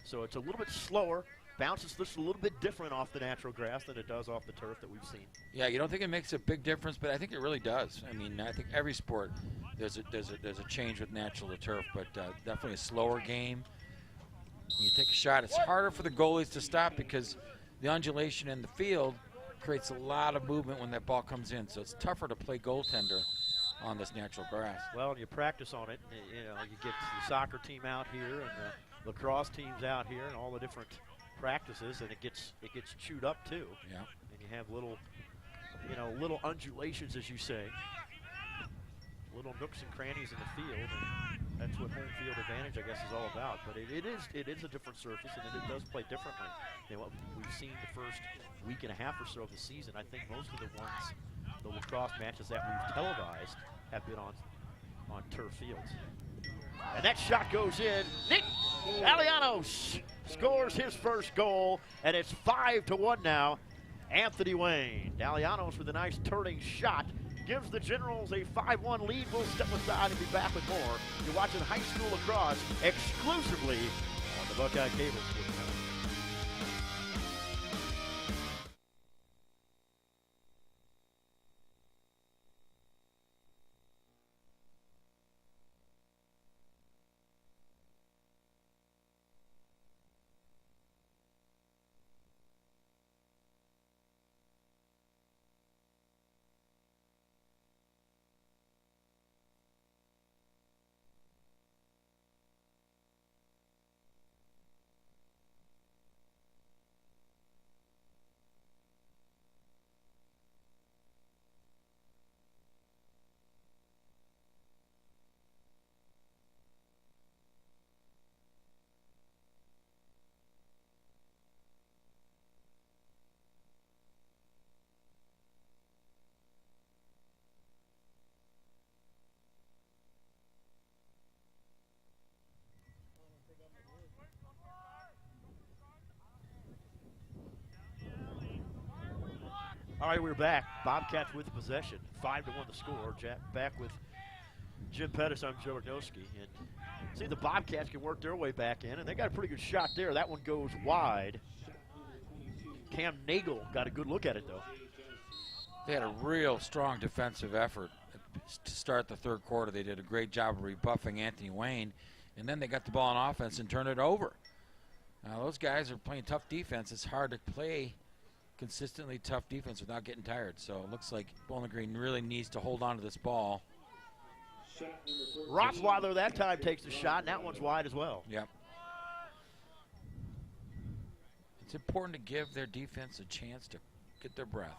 So it's a little bit slower. Bounces just a little bit different off the natural grass than it does off the turf that we've seen. Yeah, you don't think it makes a big difference, but I think it really does. I mean, I think every sport there's a change with natural to turf, but definitely a slower game. When you take a shot, it's harder for the goalies to stop because the undulation in the field creates a lot of movement when that ball comes in, so it's tougher to play goaltender on this natural grass. Well, you practice on it. You get the soccer team out here and the lacrosse teams out here and all the different practices, and it gets chewed up too. Yeah. And you have little undulations, as you say, little nooks and crannies in the field, and that's what home field advantage, I guess, is all about. But it is a different surface, and it does play differently than what we've seen the first week and a half or so of the season. I think most of the lacrosse matches that we've televised have been on turf fields. And that shot goes in. Nick Dalianos scores his first goal, and it's 5-1 now. Anthony Wayne. Dalianos with a nice turning shot gives the Generals a 5-1 lead. We'll step aside and be back with more. You're watching high school lacrosse exclusively on the Buckeye Cable Sports Network. All right, we're back. Bobcats with possession. 5-1 the score. Back with Jim Pettis. I'm Joe Rognoski. And see, the Bobcats can work their way back in, and they got a pretty good shot there. That one goes wide. Cam Nagel got a good look at it, though. They had a real strong defensive effort to start the third quarter. They did a great job of rebuffing Anthony Wayne, and then they got the ball on offense and turned it over. Now, those guys are playing tough defense. It's hard to play consistently tough defense without getting tired. So it looks like Bowling Green really needs to hold on to this ball. Rothweiler that time takes the shot, and that one's wide as well. Yep. It's important to give their defense a chance to get their breath.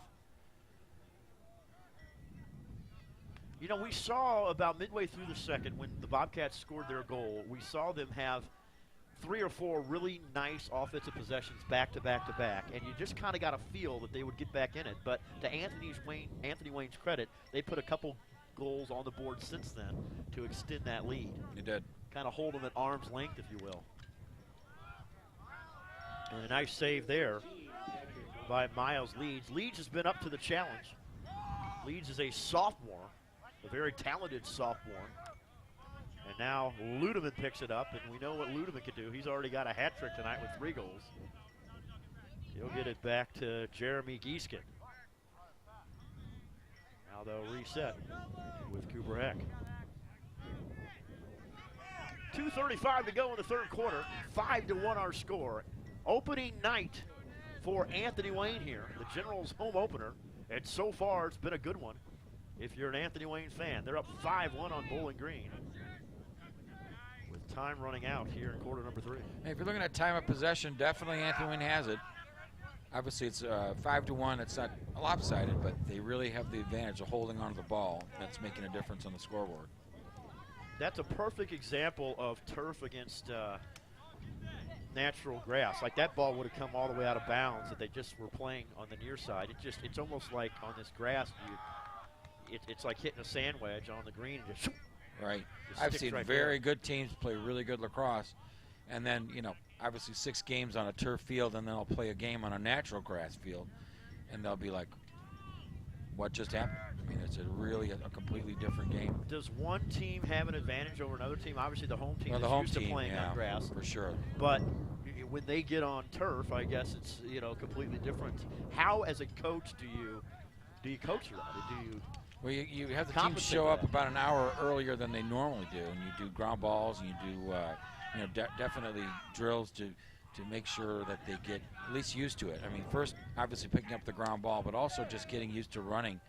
You know, we saw about midway through the second when the Bobcats scored their goal, we saw them have 3 or 4 really nice offensive possessions back to back to back, and you just kind of got a feel that they would get back in it. But to Anthony Wayne's credit, they put a couple goals on the board since then to extend that lead. They did. Kind of hold them at arm's length, if you will. And a nice save there by Miles Leeds. Leeds has been up to the challenge. Leeds is a sophomore, a very talented sophomore. And now Ludeman picks it up, and we know what Ludeman can do. He's already got a hat trick tonight with 3 goals. He'll get it back to Jeremy Gieskin. Now they'll reset with Cooper Heck. 2:35 to go in the third quarter. 5-1 our score. Opening night for Anthony Wayne here, the Generals' home opener. And so far, it's been a good one if you're an Anthony Wayne fan. They're up 5-1 on Bowling Green with time running out here in quarter number 3. Hey, if you're looking at time of possession, definitely Anthony Wayne has it. Obviously, it's 5-1. It's not lopsided, but they really have the advantage of holding onto the ball. That's making a difference on the scoreboard. That's a perfect example of turf against natural grass. Like that ball would have come all the way out of bounds if they just were playing on the near side. It's almost like on this grass, it's like hitting a sand wedge on the green and just right. just I've sticks seen right very there. good teams play really good lacrosse, and then obviously 6 games on a turf field, and then they'll play a game on a natural grass field, and they'll be like, what just happened? I mean, it's a completely different game. Does one team have an advantage over another team? Obviously, the home team Well, is the home used team, to playing yeah, on grass. for sure. But when they get on turf, I guess it's completely different. How, as a coach, do you coach around it? Do you? Well, you have the team compensate show for up that? about an hour earlier than they normally do, and you do ground balls, and you do definitely drills to make sure that they get at least used to it. I mean, first obviously picking up the ground ball, but also just getting used to running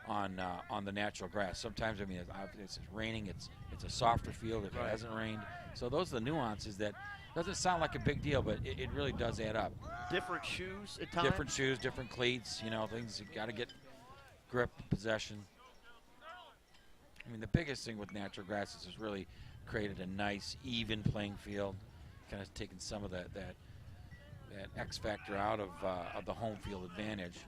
on the natural grass. Sometimes, I mean, it's raining, it's a softer field if Right. it hasn't rained. So those are the nuances that doesn't sound like a big deal, but it really does add up. Different shoes at times? Different shoes, different cleats, things you got to get grip, possession. I mean, the biggest thing with natural grasses is really created a nice, even playing field, kind of taking some of that X factor out of the home field advantage.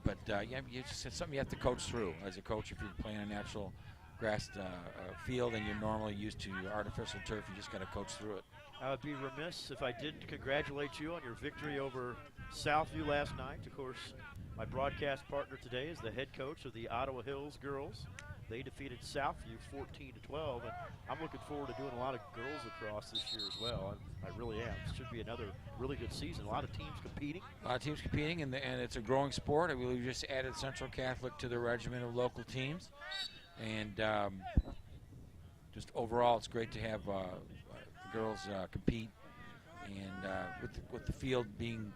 But it's something you have to coach through as a coach. If you're playing a natural grass field and you're normally used to artificial turf, you just got to coach through it. I would be remiss if I didn't congratulate you on your victory over Southview last night. Of course, my broadcast partner today is the head coach of the Ottawa Hills girls. They defeated Southview 14-12, and I'm looking forward to doing a lot of girls lacrosse this year as well. I really am. It should be another really good season. A lot of teams competing. A lot of teams competing, and it's a growing sport. I believe we just added Central Catholic to the regimen of local teams. And just overall, it's great to have the girls compete. And with the field being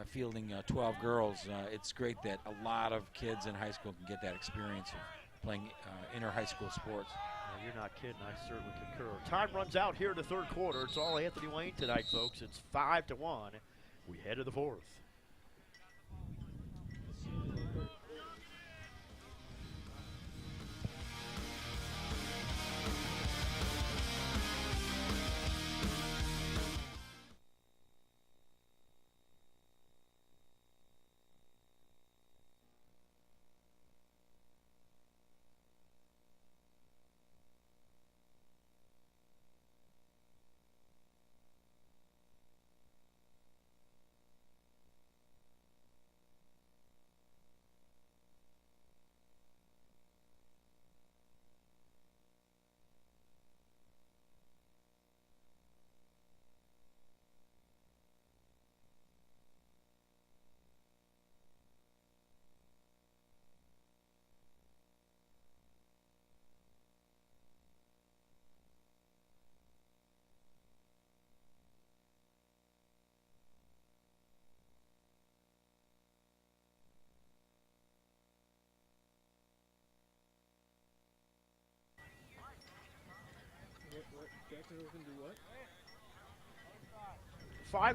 fielding 12 girls, it's great that a lot of kids in high school can get that experience of playing inter-high school sports. Well, you're not kidding. I certainly concur. Time runs out here in the third quarter. It's all Anthony Wayne tonight, folks. It's 5-1. We head to the fourth. They're looking to do what?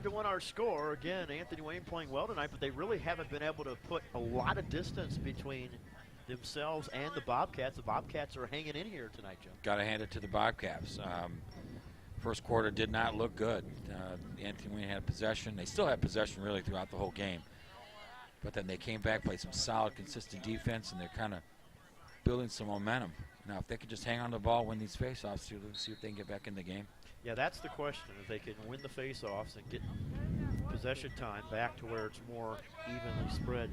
5-1 our score. Again, Anthony Wayne playing well tonight, but they really haven't been able to put a lot of distance between themselves and the Bobcats. The Bobcats are hanging in here tonight, Jim. Got to hand it to the Bobcats. First quarter did not look good. Anthony Wayne had possession. They still had possession really throughout the whole game. But then they came back, played some solid, consistent defense, and they're kind of building some momentum. Now, if they could just hang on to the ball, win these faceoffs, see if they can get back in the game. Yeah, that's the question. If they can win the faceoffs and get possession time back to where it's more evenly spread.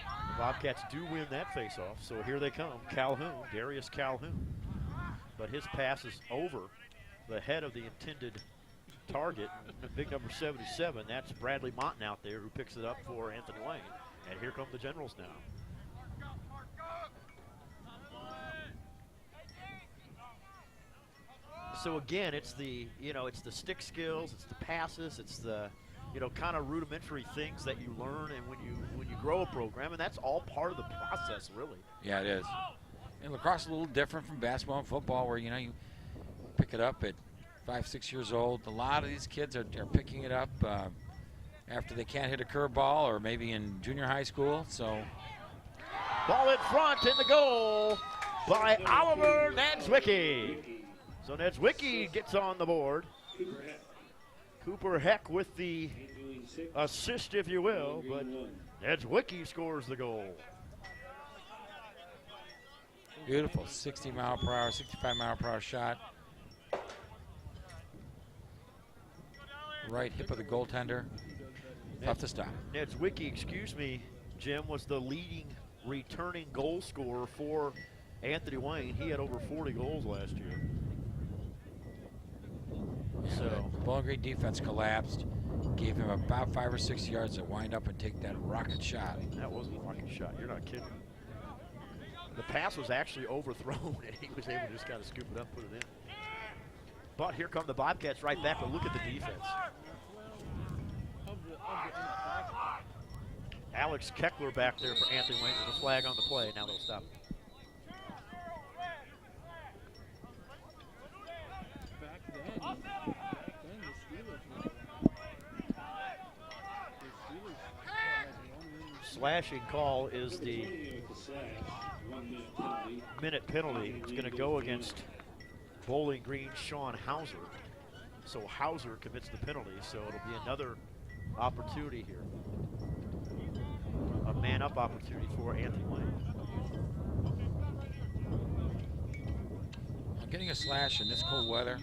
The Bobcats do win that faceoff, so here they come. Calhoun, Darius Calhoun. But his pass is over the head of the intended target, big number 77. That's Bradley Monton out there who picks it up for Anthony Wayne. And here come the Generals now. So again, it's the, it's the stick skills, it's the passes, it's the, kind of rudimentary things that you learn and when you grow a program, and that's all part of the process, really. Yeah, it is. And lacrosse is a little different from basketball and football, where you pick it up at 5, 6 years old. A lot of these kids are picking it up after they can't hit a curveball or maybe in junior high school. So, ball in front in the goal by Oliver Nedzwicki. So Nedzwicki gets on the board. Cooper Heck with the assist, if you will, but Nedzwicki scores the goal. Beautiful, 60 mile per hour, 65 mile per hour shot. Right hip of the goaltender. Tough to stop. Nedzwicki, excuse me, Jim, was the leading returning goal scorer for Anthony Wayne. He had over 40 goals last year. So Bowling Green defense collapsed, gave him about 5 or 6 yards to wind up and take that rocket shot. That was a rocket shot. You're not kidding. The pass was actually overthrown, and he was able to just kind of scoop it up, put it in. But here come the Bobcats right back, but look at the defense. Alex Keckler back there for Anthony Wayne with a flag on the play. Now they'll stop. Slashing call is the minute penalty. It's going to go against Bowling Green Sean Hauser. So Hauser commits the penalty, so it'll be another opportunity here. A man-up opportunity for Anthony Wayne. Getting a slash in this cold weather,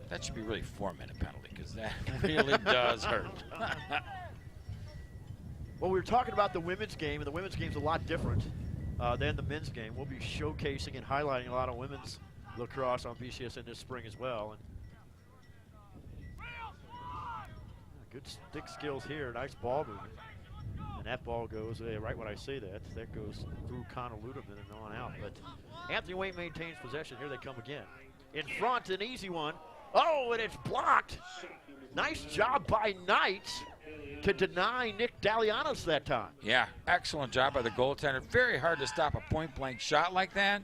that should be really 4-minute penalty, because that really does hurt. Well, we were talking about the women's game, and the women's game's a lot different than the men's game. We'll be showcasing and highlighting a lot of women's lacrosse on BCSN this spring as well. And good stick skills here, nice ball movement. And that ball goes, right when I say that goes through Connor Ludeman and on out. But Anthony Wayne maintains possession. Here they come again. In front, an easy one. Oh, and it's blocked. Nice job by Knight to deny Nick Dalianos that time. Yeah, excellent job by the goaltender. Very hard to stop a point-blank shot like that.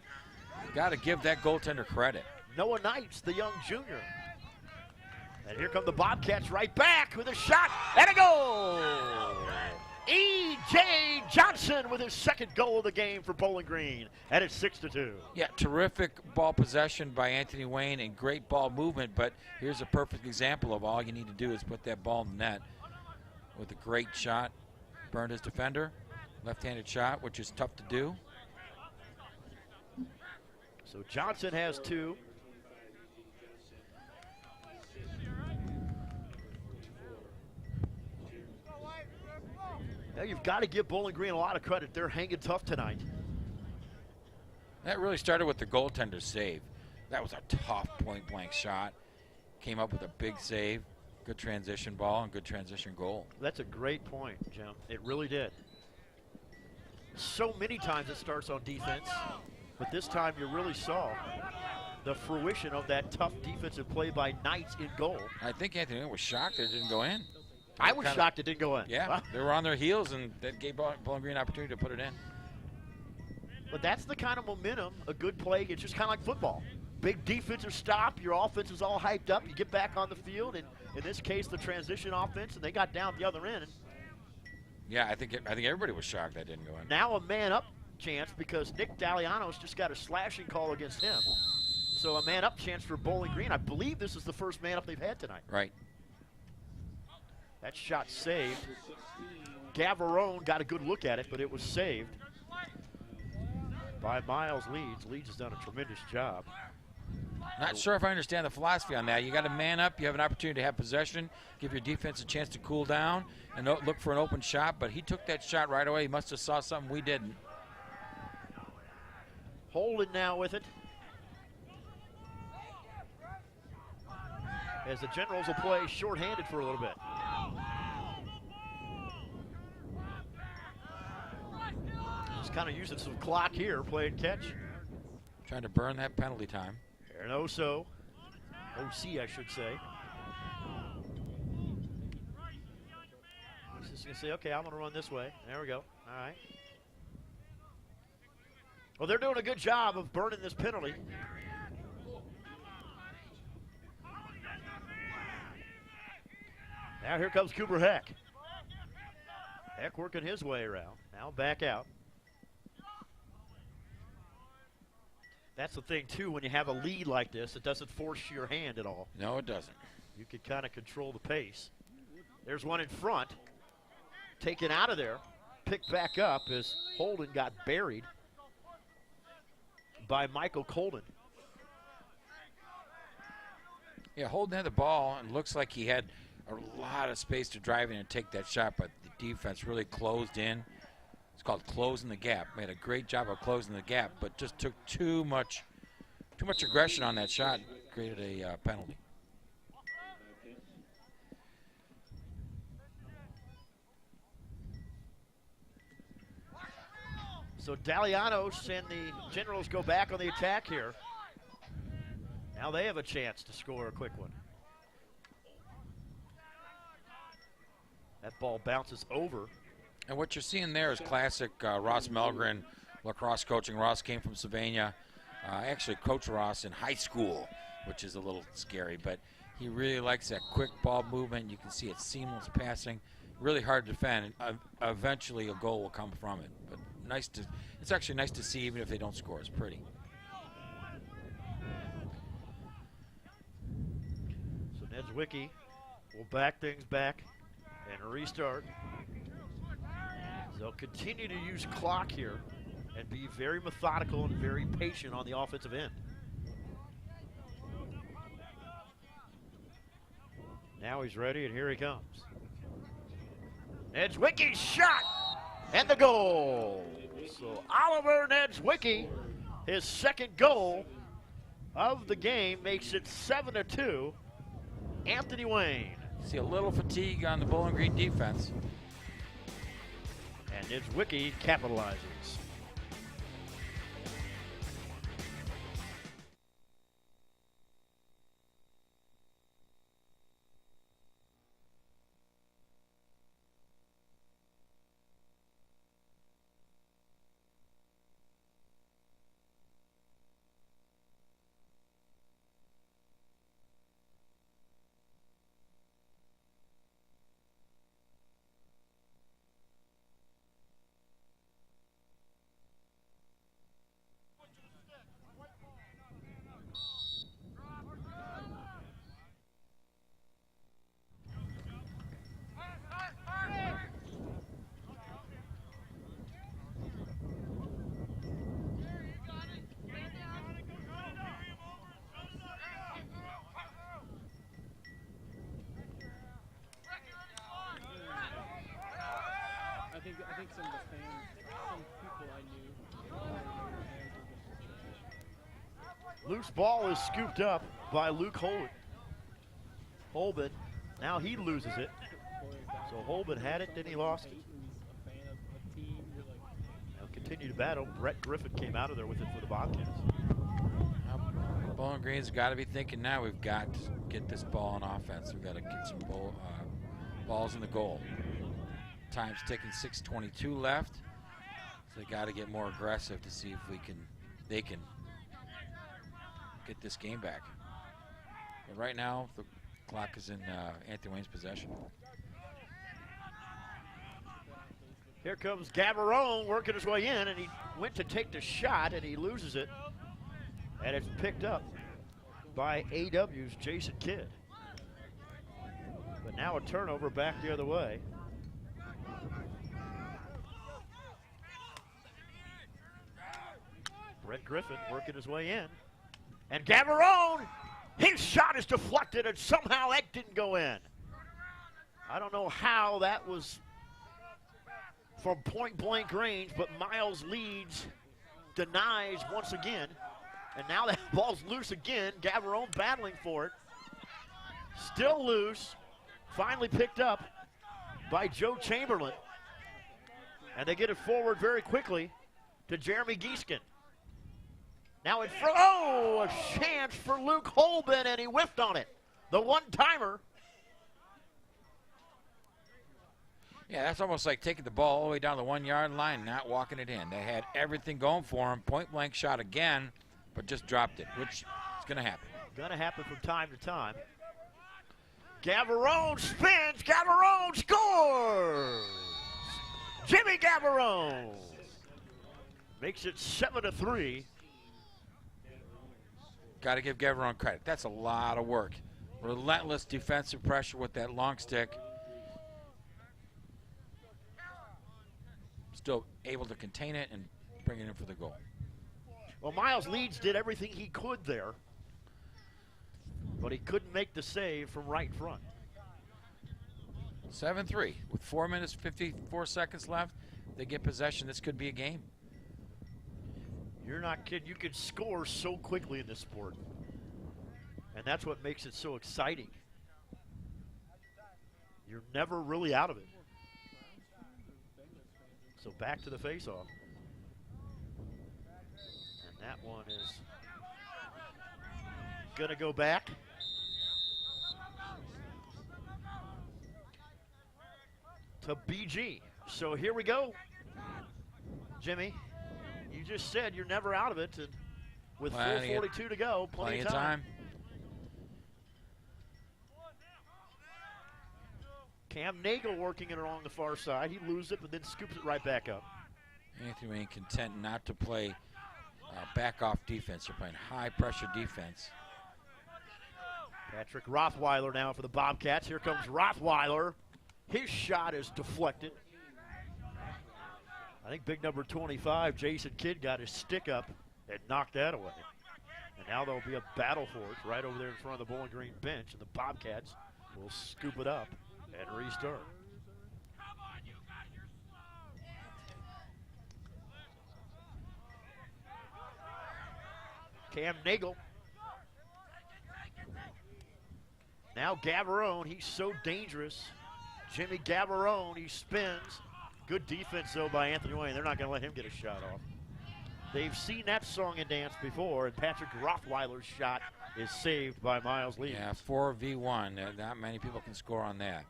Got to give that goaltender credit. Noah Knights, the young junior. And here come the Bobcats right back with a shot and a goal. E.J. Johnson with his second goal of the game for Bowling Green, and it's 6-2. Yeah, terrific ball possession by Anthony Wayne and great ball movement, but here's a perfect example of all you need to do is put that ball in the net with a great shot. Burned his defender, left-handed shot, which is tough to do. So Johnson has 2. Now you've got to give Bowling Green a lot of credit. They're hanging tough tonight. That really started with the goaltender's save. That was a tough point-blank shot. Came up with a big save, good transition ball, and good transition goal. That's a great point, Jim. It really did. So many times it starts on defense, but this time you really saw the fruition of that tough defensive play by Knights in goal. I think Anthony was shocked that it didn't go in. I was shocked it didn't go in. Yeah, they were on their heels, and that gave Bowling Green an opportunity to put it in. But that's the kind of momentum a good play. It's just kind of like football. big defensive stop. Your offense is all hyped up. You get back on the field, and in this case, the transition offense, and they got down at the other end. Yeah, I think everybody was shocked that didn't go in. Now a man-up chance because Nick Daliano's just got a slashing call against him. So a man-up chance for Bowling Green. I believe this is the first man-up they've had tonight. Right. That shot saved. Gavarone got a good look at it, but it was saved by Miles Leeds. Leeds has done a tremendous job. Not sure if I understand the philosophy on that. You got to man up. You have an opportunity to have possession, give your defense a chance to cool down, and look for an open shot. But he took that shot right away. He must have saw something we didn't. Holden now with it. As the Generals will play shorthanded for a little bit. Just kind of using some clock here, playing catch. Trying to burn that penalty time. And OC, I should say. He's just going to say, okay, I'm going to run this way. There we go. All right. Well, they're doing a good job of burning this penalty. Now here comes Cooper Heck. Heck working his way around. Now back out. That's the thing, too, when you have a lead like this, it doesn't force your hand at all. No, it doesn't. You can kind of control the pace. There's one in front. Taken out of there. Picked back up as Holden got buried by Michael Colden. Yeah, Holden had the ball and looks like he had a lot of space to drive in and take that shot, but the defense really closed in. It's called closing the gap. Made a great job of closing the gap, but just took too much aggression on that shot. Created a penalty. So Dalianos and the Generals go back on the attack here. Now they have a chance to score a quick one. That ball bounces over. And what you're seeing there is classic Ross Melgren lacrosse coaching. Ross came from Sylvania. Actually coached Ross in high school, which is a little scary, but he really likes that quick ball movement. You can see it's seamless passing. Really hard to defend. Eventually a goal will come from it. But it's actually nice to see even if they don't score. It's pretty. So Nedzwicki will back things back and restart. They'll continue to use clock here and be very methodical and very patient on the offensive end. Now he's ready, and here he comes. Nedzwicki's shot and the goal. So Oliver Nedzwicki, his second goal of the game, makes it 7-2. Anthony Wayne. See a little fatigue on the Bowling Green defense. And Nedzwicki capitalizes. I think some of the fans, some people I knew, Luke's ball is scooped up by Luke Holben. Now he loses it. So Holben had it, then he lost it. They'll continue to battle. Brett Griffin came out of there with it for the Bobcats. Bowling Green's got to be thinking now we've got to get this ball on offense. We've got to get some balls in the goal. Time's ticking, 6:22 left. So they got to get more aggressive to see if they can get this game back. But right now, the clock is in Anthony Wayne's possession. Here comes Gavarone working his way in, and he went to take the shot, and he loses it. And it's picked up by AW's Jason Kidd. But now a turnover back the other way. Brett Griffin working his way in. And Gavarone, his shot is deflected, and somehow that didn't go in. I don't know how that was from point-blank range, but Miles leads, denies once again. And now that ball's loose again. Gavarone battling for it. Still loose. Finally picked up by Joe Chamberlain. And they get it forward very quickly to Jeremy Gieskin. Now in front, oh, a chance for Luke Holben, and he whiffed on it. The one-timer. Yeah, that's almost like taking the ball all the way down the 1 yard line and not walking it in. They had everything going for him. Point blank shot again, but just dropped it, which is going to happen. Going to happen from time to time. Gavarone spins. Gavarone scores. Jimmy Gavarone makes it 7-3. Got to give Gavarone credit. That's a lot of work. Relentless defensive pressure with that long stick. Still able to contain it and bring it in for the goal. Well, Miles Leeds did everything he could there, but he couldn't make the save from right front. 7-3 with 4 minutes, 54 seconds left. They get possession. This could be a game. You're not kidding. You can score so quickly in this sport, and that's what makes it so exciting. You're never really out of it. So back to the faceoff. And that one is going to go back. To BG. So here we go. Jimmy, you just said you're never out of it. And with 4:42 to go, plenty of time. Cam Nagel working it along the far side. He loses it, but then scoops it right back up. Anthony Wayne content not to play back-off defense. They're playing high-pressure defense. Patrick Rothweiler now for the Bobcats. Here comes Rothweiler. His shot is deflected. I think big number 25, Jason Kidd, got his stick up and knocked that away. And now there'll be a battle for it right over there in front of the Bowling Green bench, and the Bobcats will scoop it up and restart. Cam Nagel. Now Gavarone, he's so dangerous. Jimmy Gavarone, he spins. Good defense, though, by Anthony Wayne. They're not going to let him get a shot off. They've seen that song and dance before, and Patrick Rothweiler's shot is saved by Miles Lee. Yeah, 4v1. Not many people can score on that.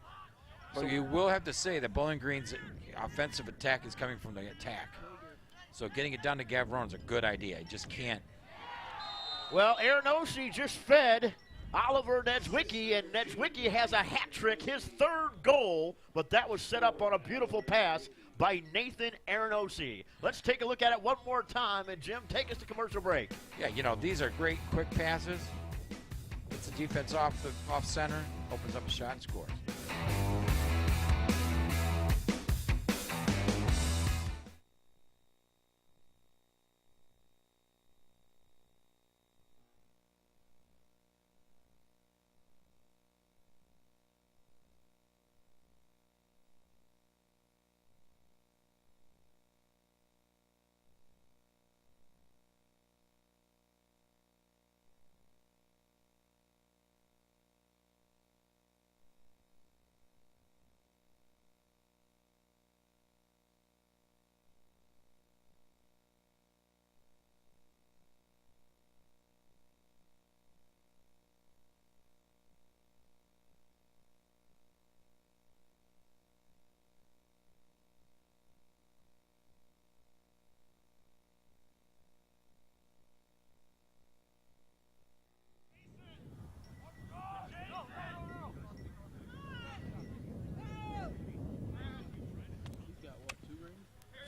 But so you will have to say that Bowling Green's offensive attack is coming from the attack. So getting it down to Gavarone is a good idea. You just can't. Well, Arenosi just fed Oliver Nedzwicki, and Nedzwicki has a hat trick, his third goal, but that was set up on a beautiful pass by Nathan Arenosi. Let's take a look at it one more time, and Jim, take us to commercial break. Yeah, you know, these are great quick passes. It's a defense off center, opens up a shot and scores.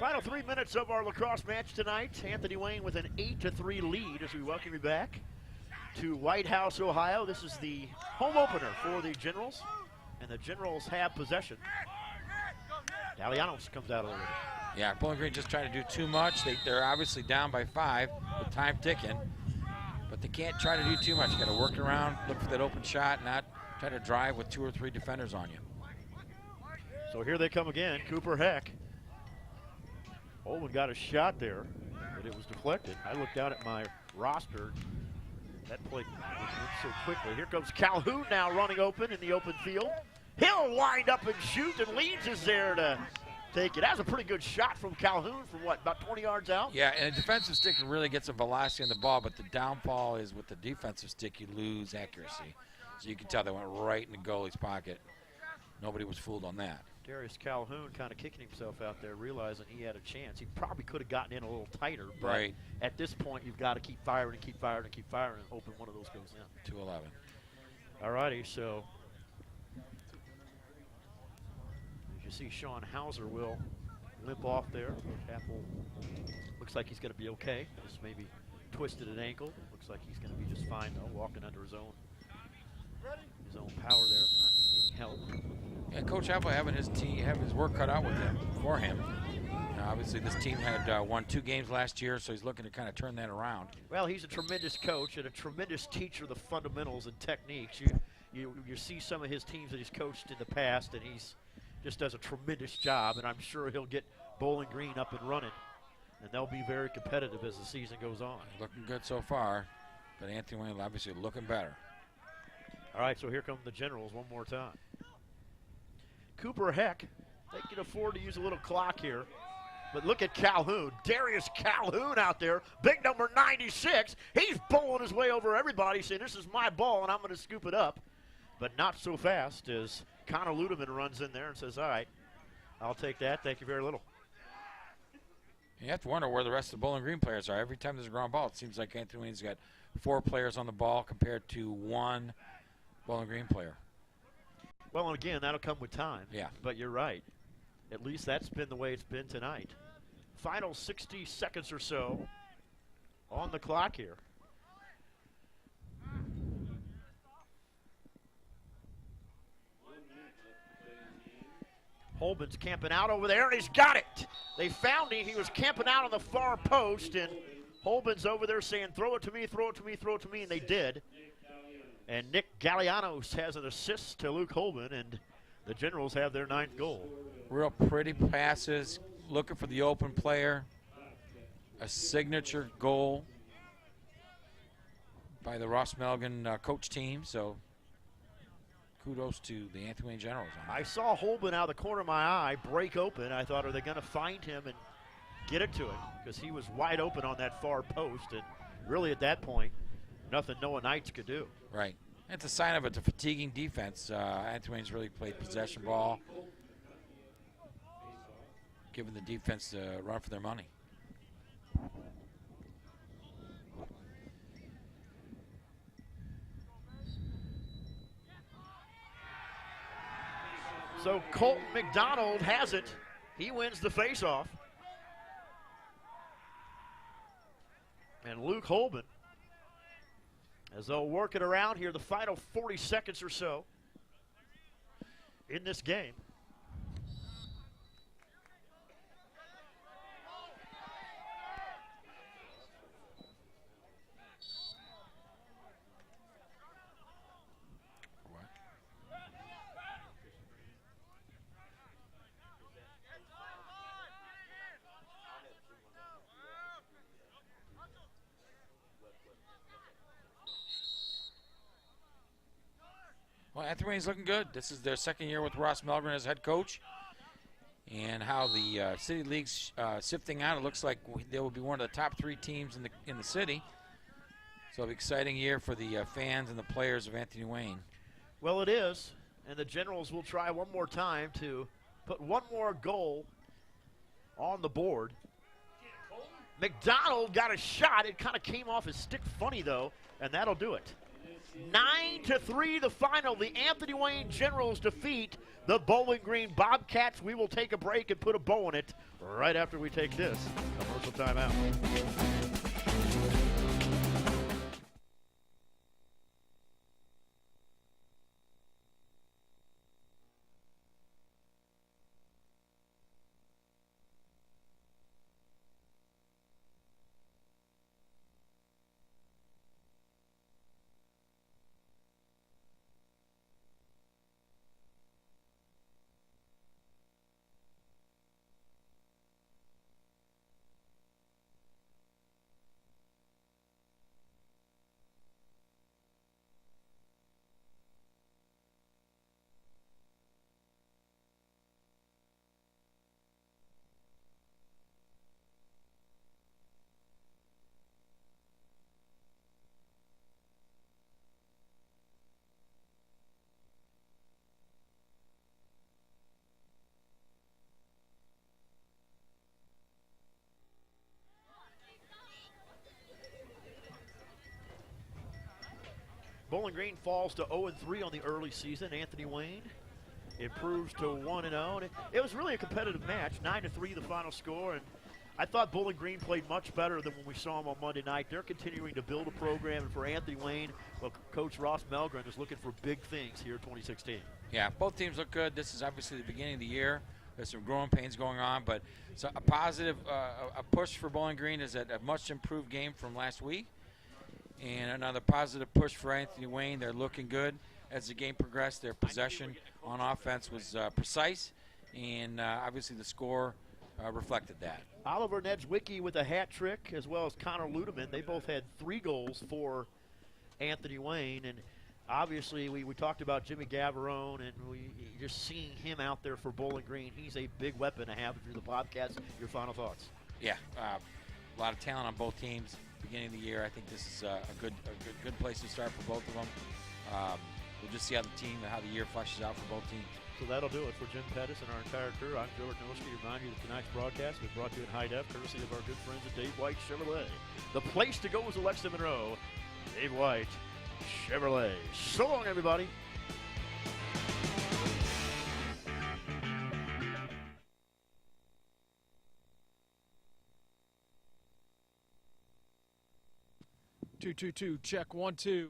Final 3 minutes of our lacrosse match tonight. Anthony Wayne with an 8-3 lead as we welcome you back to White House, Ohio. This is the home opener for the Generals, and the Generals have possession. Galianos comes out a little bit. Yeah, Bowling Green just trying to do too much. They're obviously down by 5 with time ticking, but they can't try to do too much. You got to work around, look for that open shot, not try to drive with 2 or 3 defenders on you. So here they come again, Cooper Heck. Holman got a shot there, but it was deflected. I looked down at my roster. That play went so quickly. Here comes Calhoun now running open in the open field. He'll wind up and shoot, and Leeds is there to take it. That's a pretty good shot from Calhoun from what, about 20 yards out? Yeah, and a defensive stick really gets some velocity on the ball, but the downfall is with the defensive stick, you lose accuracy. So you can tell they went right in the goalie's pocket. Nobody was fooled on that. Darius Calhoun kind of kicking himself out there, realizing he had a chance. He probably could have gotten in a little tighter, but right. At this point, you've got to keep firing and keep firing and keep firing and hoping one of those goes in. 2-11. All righty, so as you see, Sean Hauser will limp off there. Apple looks like he's going to be okay. Just maybe twisted an ankle. Looks like he's going to be just fine, though, walking under his own power there, not needing any help. Yeah, Coach Apple having his team have his work cut out with him for him. Obviously, this team had won 2 games last year, so he's looking to kind of turn that around. Well, he's a tremendous coach and a tremendous teacher of the fundamentals and techniques. You see some of his teams that he's coached in the past, and he's just does a tremendous job. And I'm sure he'll get Bowling Green up and running, and they'll be very competitive as the season goes on. Looking good so far, but Anthony Wayne obviously looking better. All right, so here come the Generals one more time. Cooper Heck, they can afford to use a little clock here. But look at Calhoun, Darius Calhoun out there, big number 96. He's bowling his way over everybody, saying this is my ball and I'm going to scoop it up. But not so fast as Connor Ludeman runs in there and says, all right, I'll take that. Thank you very little. You have to wonder where the rest of the Bowling Green players are. Every time there's a ground ball, it seems like Anthony Wayne's got 4 players on the ball compared to 1 Bowling Green player. Well, and again, that'll come with time. Yeah. But you're right. At least that's been the way it's been tonight. Final 60 seconds or so on the clock here. Holman's camping out over there, and he's got it. They found him. He was camping out on the far post, and Holman's over there saying, throw it to me, throw it to me, throw it to me, and they did. And Nick Galianos has an assist to Luke Holman, and the Generals have their 9th goal. Real pretty passes, looking for the open player. A signature goal by the Ross Melgen coach team, so kudos to the Anthony Wayne Generals. I saw Holman out of the corner of my eye break open. I thought, are they going to find him and get it to him? Because he was wide open on that far post, and really at that point, nothing Noah Knights could do. Right. It's a sign of a fatiguing defense. Anthony Wayne's really played possession ball, giving the defense a run for their money. So Colton McDonald has it. He wins the faceoff. And Luke Holman, as they'll work it around here, the final 40 seconds or so in this game. Well, Anthony Wayne's looking good. This is their 2nd year with Ross Melgren as head coach. And how the City League's sifting out, it looks like they will be one of the top 3 teams in the city. So an exciting year for the fans and the players of Anthony Wayne. Well, it is. And the Generals will try one more time to put one more goal on the board. McDonald got a shot. It kind of came off his stick funny, though, and that'll do it. 9-3 the final. The Anthony Wayne Generals defeat the Bowling Green Bobcats. We will take a break and put a bow on it right after we take this commercial timeout. Bowling Green falls to 0-3 on the early season. Anthony Wayne improves to 1-0. It was really a competitive match. 9-3 the final score. And I thought Bowling Green played much better than when we saw them on Monday night. They're continuing to build a program. And for Anthony Wayne, well, Coach Ross Melgren is looking for big things here in 2016. Yeah, both teams look good. This is obviously the beginning of the year. There's some growing pains going on, but so a positive a push for Bowling Green is a much improved game from last week. And another positive push for Anthony Wayne. They're looking good as the game progressed. Their possession on offense was precise, and obviously the score reflected that. Oliver Nedzwicki with a hat trick, as well as Connor Ludeman. They both had 3 goals for Anthony Wayne, and obviously we talked about Jimmy Gavarone, and we just seeing him out there for Bowling Green. He's a big weapon to have through the Bobcats. Your final thoughts? Yeah, a lot of talent on both teams. Beginning of the year, I think this is a good place to start for both of them. We'll just see how the year fleshes out for both teams. So that'll do it for Jim Pettis and our entire crew. I'm Joe Rognoski. Remind you that tonight's broadcast was brought to you in high def, courtesy of our good friends at Dave White Chevrolet. The place to go is Alexa Monroe. Dave White Chevrolet. So long, everybody. Two, check 1, 2.